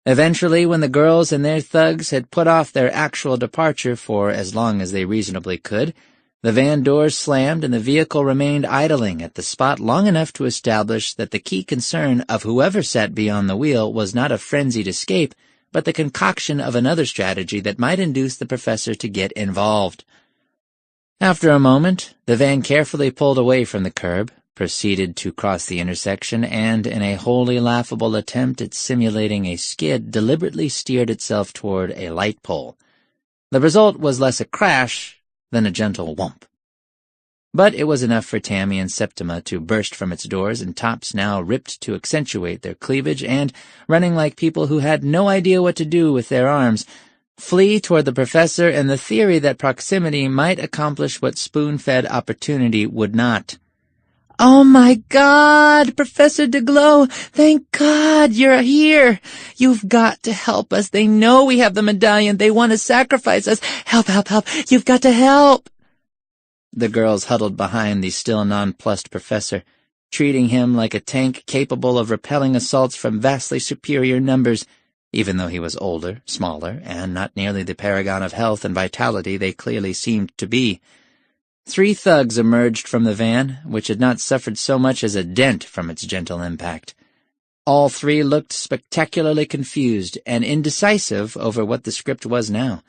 Eventually, when the girls and their thugs had put off their actual departure for as long as they reasonably could, the van doors slammed and the vehicle remained idling at the spot long enough to establish that the key concern of whoever sat beyond the wheel was not a frenzied escape, but the concoction of another strategy that might induce the professor to get involved. After a moment, the van carefully pulled away from the curb, proceeded to cross the intersection, and, in a wholly laughable attempt at simulating a skid, deliberately steered itself toward a light pole. The result was less a crash than a gentle whomp. But it was enough for Tammy and Septima to burst from its doors in tops now ripped to accentuate their cleavage and, running like people who had no idea what to do with their arms, flee toward the professor in the theory that proximity might accomplish what spoon-fed opportunity would not. "Oh my God, Professor DeGlow, thank God you're here. You've got to help us. They know we have the medallion. They want to sacrifice us. Help, help, help. You've got to help." The girls huddled behind the still nonplussed professor, treating him like a tank capable of repelling assaults from vastly superior numbers, even though he was older, smaller, and not nearly the paragon of health and vitality they clearly seemed to be. 3 thugs emerged from the van, which had not suffered so much as a dent from its gentle impact. All 3 looked spectacularly confused and indecisive over what the script was now.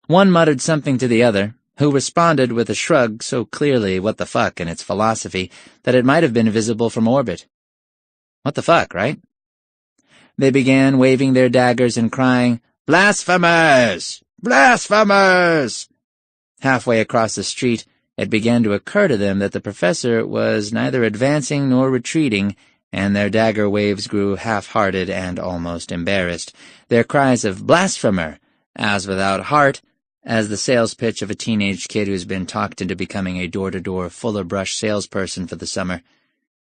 One muttered something to the other, who responded with a shrug so clearly what the fuck in its philosophy that it might have been visible from orbit. What the fuck, right? They began waving their daggers and crying, "Blasphemers! Blasphemers!" Halfway across the street, it began to occur to them that the professor was neither advancing nor retreating, and their dagger waves grew half-hearted and almost embarrassed, their cries of "blasphemer," as without heart as the sales pitch of a teenage kid who's been talked into becoming a door-to-door fuller-brush salesperson for the summer.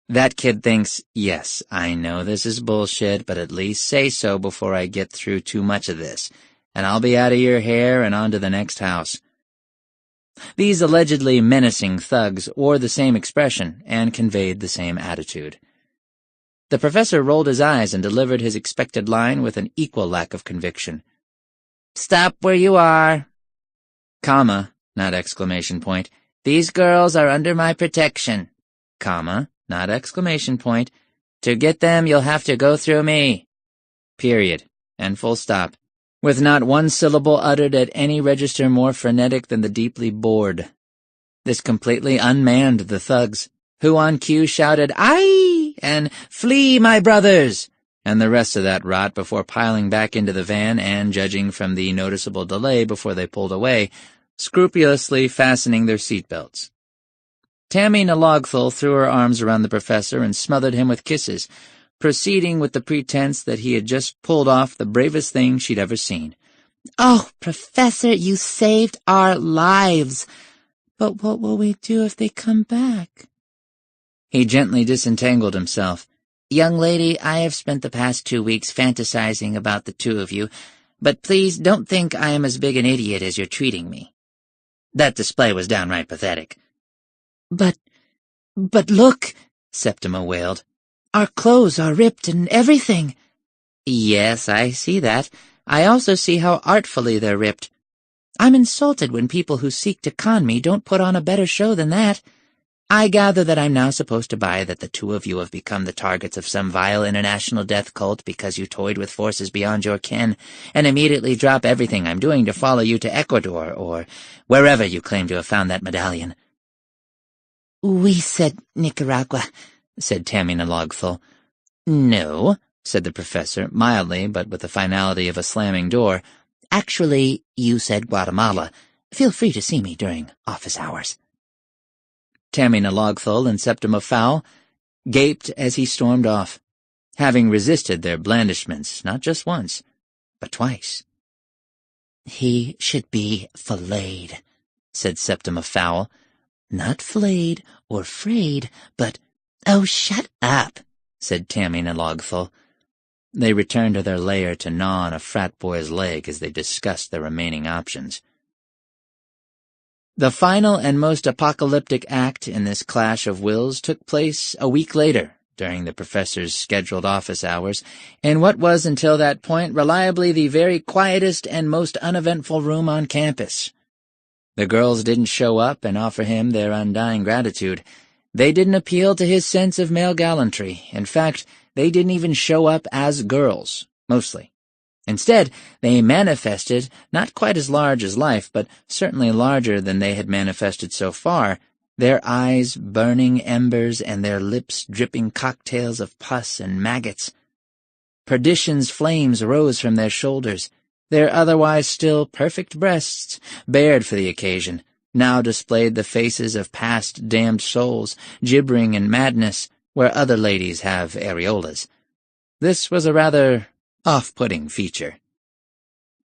That kid thinks, yes, I know this is bullshit, but at least say so before I get through too much of this, and I'll be out of your hair and on to the next house. These allegedly menacing thugs wore the same expression and conveyed the same attitude. The professor rolled his eyes and delivered his expected line with an equal lack of conviction. "Stop where you are." Comma, not exclamation point. "These girls are under my protection." Comma, not exclamation point. "To get them, you'll have to go through me." Period, and full stop, with not one syllable uttered at any register more frenetic than the deeply bored. This completely unmanned the thugs, who on cue shouted, "Aye!" and "Flee, my brothers!" and the rest of that rot before piling back into the van and, judging from the noticeable delay before they pulled away, scrupulously fastening their seatbelts. Tammy Nalogthal threw her arms around the professor and smothered him with kisses, proceeding with the pretense that he had just pulled off the bravest thing she'd ever seen. "Oh, Professor, you saved our lives. But what will we do if they come back?" He gently disentangled himself. "Young lady, I have spent the past 2 weeks fantasizing about the 2 of you, but please don't think I am as big an idiot as you're treating me." That display was downright pathetic. But look," Septima wailed. "Our clothes are ripped and everything." "Yes, I see that. I also see how artfully they're ripped. I'm insulted when people who seek to con me don't put on a better show than that. I gather that I'm now supposed to buy that the 2 of you have become the targets of some vile international death cult because you toyed with forces beyond your ken, and immediately drop everything I'm doing to follow you to Ecuador, or wherever you claim to have found that medallion." "We said Nicaragua," said Tammy Nalogthal. "No," said the professor, mildly, but with the finality of a slamming door. Actually, you said Guatemala. Feel free to see me during office hours. Tammy Nalogthul and Septima Fowl gaped as he stormed off, having resisted their blandishments not just once, but twice. "He should be filleted," said Septima Fowl. "Not flayed or frayed, but—" "Oh, shut up," said Tammy Nalogthul. They returned to their lair to gnaw on a frat boy's leg as they discussed their remaining options. The final and most apocalyptic act in this clash of wills took place a week later, during the professor's scheduled office hours, in what was until that point reliably the very quietest and most uneventful room on campus. The girls didn't show up and offer him their undying gratitude. They didn't appeal to his sense of male gallantry. In fact, they didn't even show up as girls, mostly. Instead, they manifested, not quite as large as life, but certainly larger than they had manifested so far, their eyes burning embers and their lips dripping cocktails of pus and maggots. Perdition's flames rose from their shoulders. Their otherwise still perfect breasts, bared for the occasion, now displayed the faces of past damned souls, gibbering in madness, where other ladies have areolas. This was a rather off-putting feature.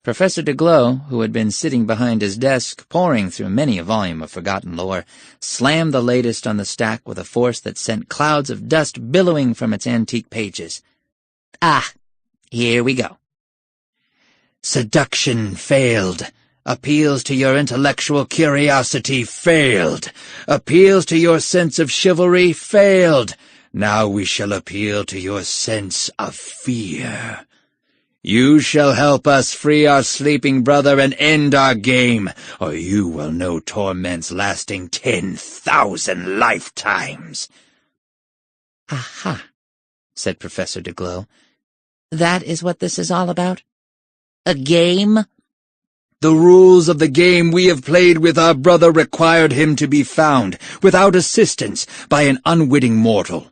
Professor DeGlow, who had been sitting behind his desk, poring through many a volume of forgotten lore, slammed the latest on the stack with a force that sent clouds of dust billowing from its antique pages. "Ah, here we go. Seduction failed. Appeals to your intellectual curiosity failed. Appeals to your sense of chivalry failed. Now we shall appeal to your sense of fear. You shall help us free our sleeping brother and end our game, or you will know torments lasting 10,000 lifetimes." "Aha," said Professor DeGlow. "That is what this is all about? A game?" "The rules of the game we have played with our brother required him to be found, without assistance, by an unwitting mortal.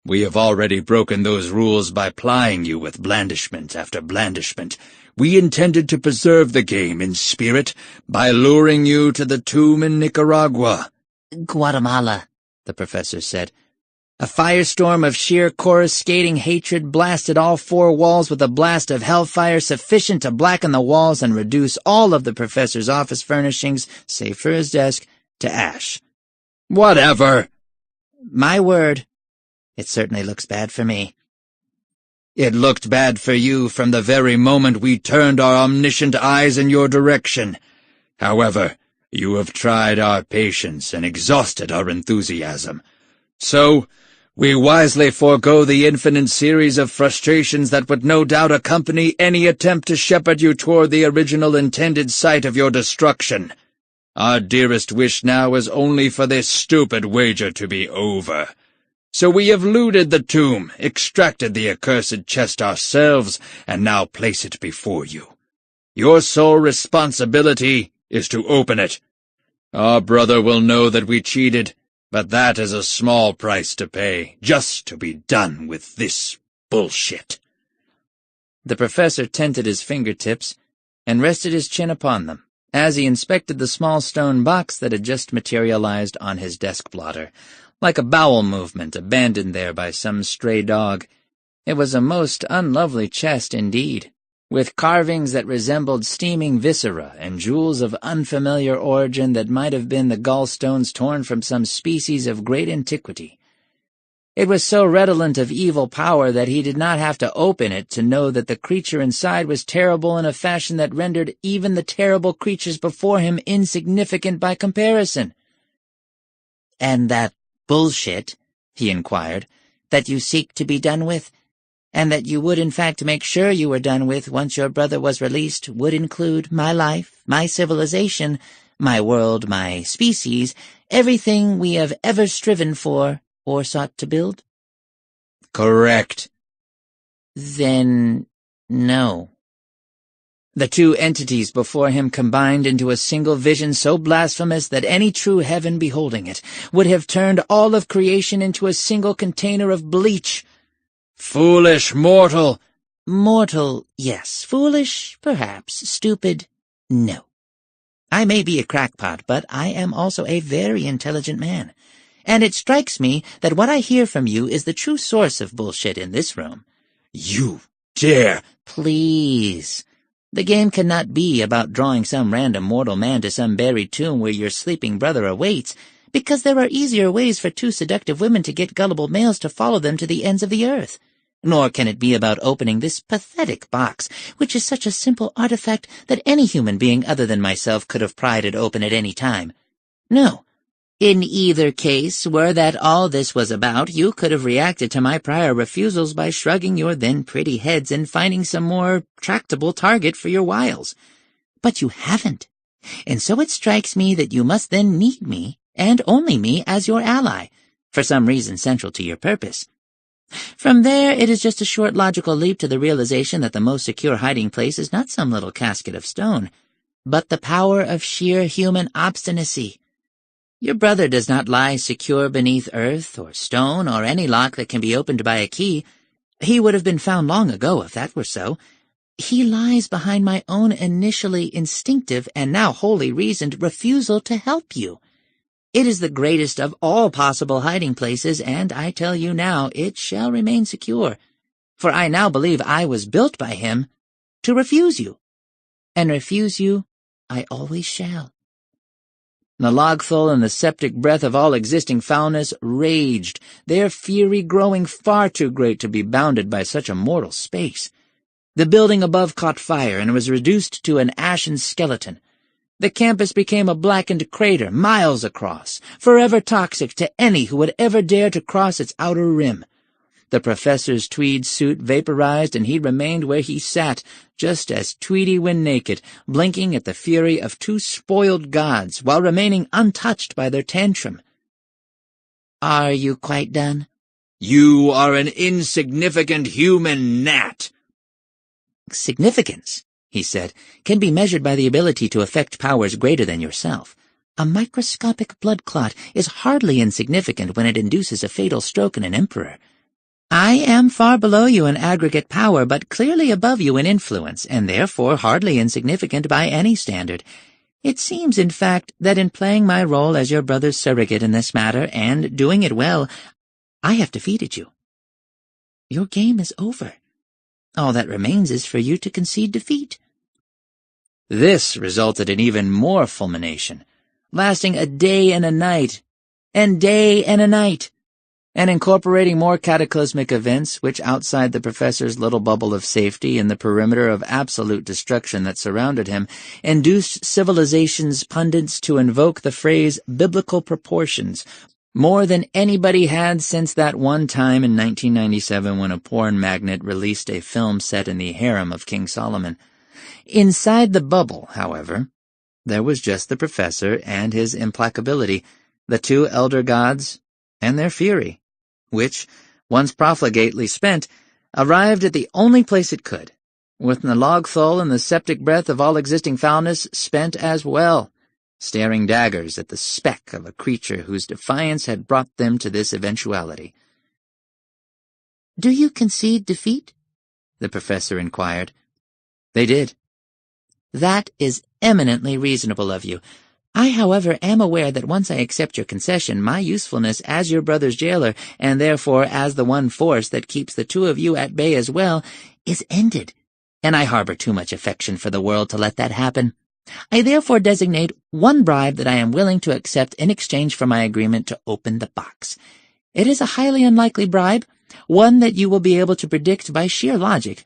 We have already broken those rules by plying you with blandishment after blandishment. We intended to preserve the game in spirit by luring you to the tomb in Nicaragua." "Guatemala," the professor said. A firestorm of sheer coruscating hatred blasted all four walls with a blast of hellfire sufficient to blacken the walls and reduce all of the professor's office furnishings, save for his desk, to ash. "Whatever." "My word. It certainly looks bad for me." "It looked bad for you from the very moment we turned our omniscient eyes in your direction. However, you have tried our patience and exhausted our enthusiasm. So, we wisely forego the infinite series of frustrations that would no doubt accompany any attempt to shepherd you toward the original intended site of your destruction. Our dearest wish now is only for this stupid wager to be over. So we have looted the tomb, extracted the accursed chest ourselves, and now place it before you. Your sole responsibility is to open it. Our brother will know that we cheated, but that is a small price to pay, just to be done with this bullshit." The professor tented his fingertips and rested his chin upon them, as he inspected the small stone box that had just materialized on his desk blotter, like a bowel movement abandoned there by some stray dog. It was a most unlovely chest indeed, with carvings that resembled steaming viscera and jewels of unfamiliar origin that might have been the gallstones torn from some species of great antiquity. It was so redolent of evil power that he did not have to open it to know that the creature inside was terrible in a fashion that rendered even the terrible creatures before him insignificant by comparison. "And that bullshit," he inquired, "that you seek to be done with, and that you would in fact make sure you were done with once your brother was released, would include my life, my civilization, my world, my species, everything we have ever striven for or sought to build?" "Correct." "Then no." The two entities before him combined into a single vision so blasphemous that any true heaven beholding it would have turned all of creation into a single container of bleach. "Foolish mortal, Mortal, yes. Foolish, perhaps. Stupid, no. I may be a crackpot, but I am also a very intelligent man. And it strikes me that what I hear from you is the true source of bullshit in this room. You dare! Please. The game cannot be about drawing some random mortal man to some buried tomb where your sleeping brother awaits, because there are easier ways for two seductive women to get gullible males to follow them to the ends of the earth. Nor can it be about opening this pathetic box, which is such a simple artifact that any human being other than myself could have pried it open at any time. No. In either case, were that all this was about, you could have reacted to my prior refusals by shrugging your then pretty heads and finding some more tractable target for your wiles. But you haven't, and so it strikes me that you must then need me, and only me, as your ally, for some reason central to your purpose. From there, it is just a short logical leap to the realization that the most secure hiding place is not some little casket of stone, but the power of sheer human obstinacy. Your brother does not lie secure beneath earth or stone or any lock that can be opened by a key. He would have been found long ago if that were so. He lies behind my own initially instinctive and now wholly reasoned refusal to help you. It is the greatest of all possible hiding places, and I tell you now, it shall remain secure. For I now believe I was built by him to refuse you. And refuse you I always shall. Nalogthul and the septic breath of all existing foulness raged, their fury growing far too great to be bounded by such a mortal space. The building above caught fire and was reduced to an ashen skeleton. The campus became a blackened crater miles across, forever toxic to any who would ever dare to cross its outer rim. The professor's tweed suit vaporized, and he remained where he sat, just as Tweedy when naked, blinking at the fury of two spoiled gods, while remaining untouched by their tantrum. Are you quite done? You are an insignificant human gnat. Significance, he said, can be measured by the ability to affect powers greater than yourself. A microscopic blood clot is hardly insignificant when it induces a fatal stroke in an emperor. I am far below you in aggregate power, but clearly above you in influence, and therefore hardly insignificant by any standard. It seems, in fact, that in playing my role as your brother's surrogate in this matter, and doing it well, I have defeated you. Your game is over. All that remains is for you to concede defeat. This resulted in even more fulmination, lasting a day and a night, and day and a night, and incorporating more cataclysmic events which, outside the professor's little bubble of safety and the perimeter of absolute destruction that surrounded him, induced civilization's pundits to invoke the phrase biblical proportions, more than anybody had since that one time in 1997 when a porn magnate released a film set in the harem of King Solomon. Inside the bubble, however, there was just the professor and his implacability, the two elder gods, and their fury, which, once profligately spent, arrived at the only place it could, with Nalogthul and the septic breath of all existing foulness spent as well, staring daggers at the speck of a creature whose defiance had brought them to this eventuality. "Do you concede defeat?" the professor inquired. They did. "That is eminently reasonable of you. I, however, am aware that once I accept your concession, my usefulness as your brother's jailer, and therefore as the one force that keeps the two of you at bay as well, is ended, and I harbor too much affection for the world to let that happen. I therefore designate one bribe that I am willing to accept in exchange for my agreement to open the box. It is a highly unlikely bribe, one that you will be able to predict by sheer logic.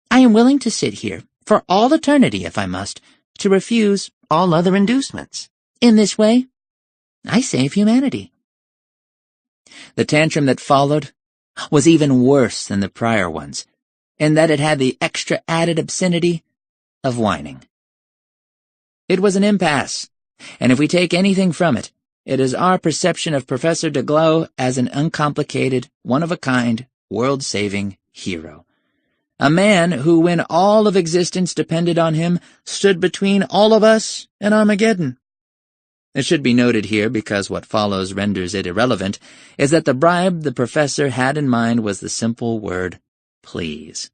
I am willing to sit here, for all eternity if I must, to refuse all other inducements. In this way, I save humanity." The tantrum that followed was even worse than the prior ones, in that it had the extra added obscenity of whining. It was an impasse, and if we take anything from it, it is our perception of Professor Deglau as an uncomplicated, one-of-a-kind, world-saving hero. A man who, when all of existence depended on him, stood between all of us and Armageddon. It should be noted here, because what follows renders it irrelevant, is that the bribe the professor had in mind was the simple word, please.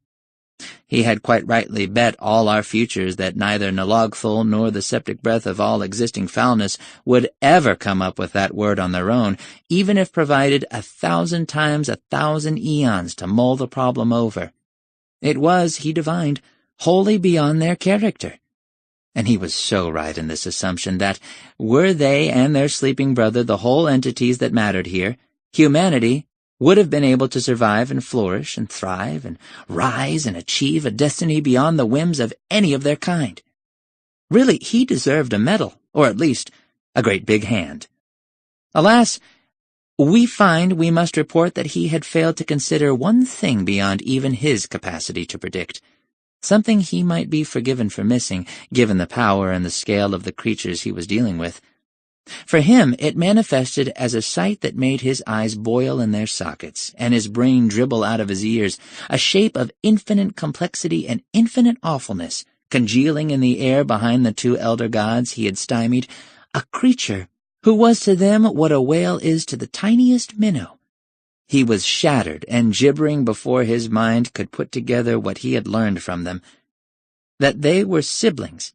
He had quite rightly bet all our futures that neither Nalogthul nor the septic breath of all existing foulness would ever come up with that word on their own, even if provided 1,000 times 1,000 eons to mull the problem over. It was, he divined, wholly beyond their character. And he was so right in this assumption that, were they and their sleeping brother the whole entities that mattered here, humanity would have been able to survive and flourish and thrive and rise and achieve a destiny beyond the whims of any of their kind. Really, he deserved a medal, or at least a great big hand. Alas, we find we must report that he had failed to consider one thing beyond even his capacity to predict, something he might be forgiven for missing, given the power and the scale of the creatures he was dealing with. For him, it manifested as a sight that made his eyes boil in their sockets, and his brain dribble out of his ears, a shape of infinite complexity and infinite awfulness, congealing in the air behind the two elder gods he had stymied, a creature who was to them what a whale is to the tiniest minnow. He was shattered and gibbering before his mind could put together what he had learned from them, that they were siblings,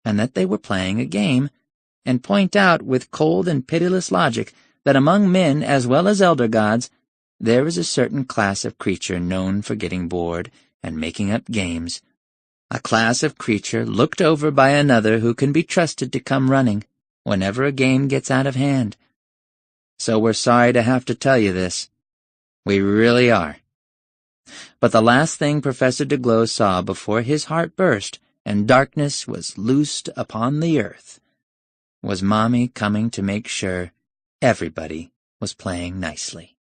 and that they were playing a game, and point out with cold and pitiless logic that among men as well as elder gods there is a certain class of creature known for getting bored and making up games, a class of creature looked over by another who can be trusted to come running whenever a game gets out of hand. So we're sorry to have to tell you this. We really are. But the last thing Professor DeGlow saw before his heart burst and darkness was loosed upon the earth was Mommy coming to make sure everybody was playing nicely.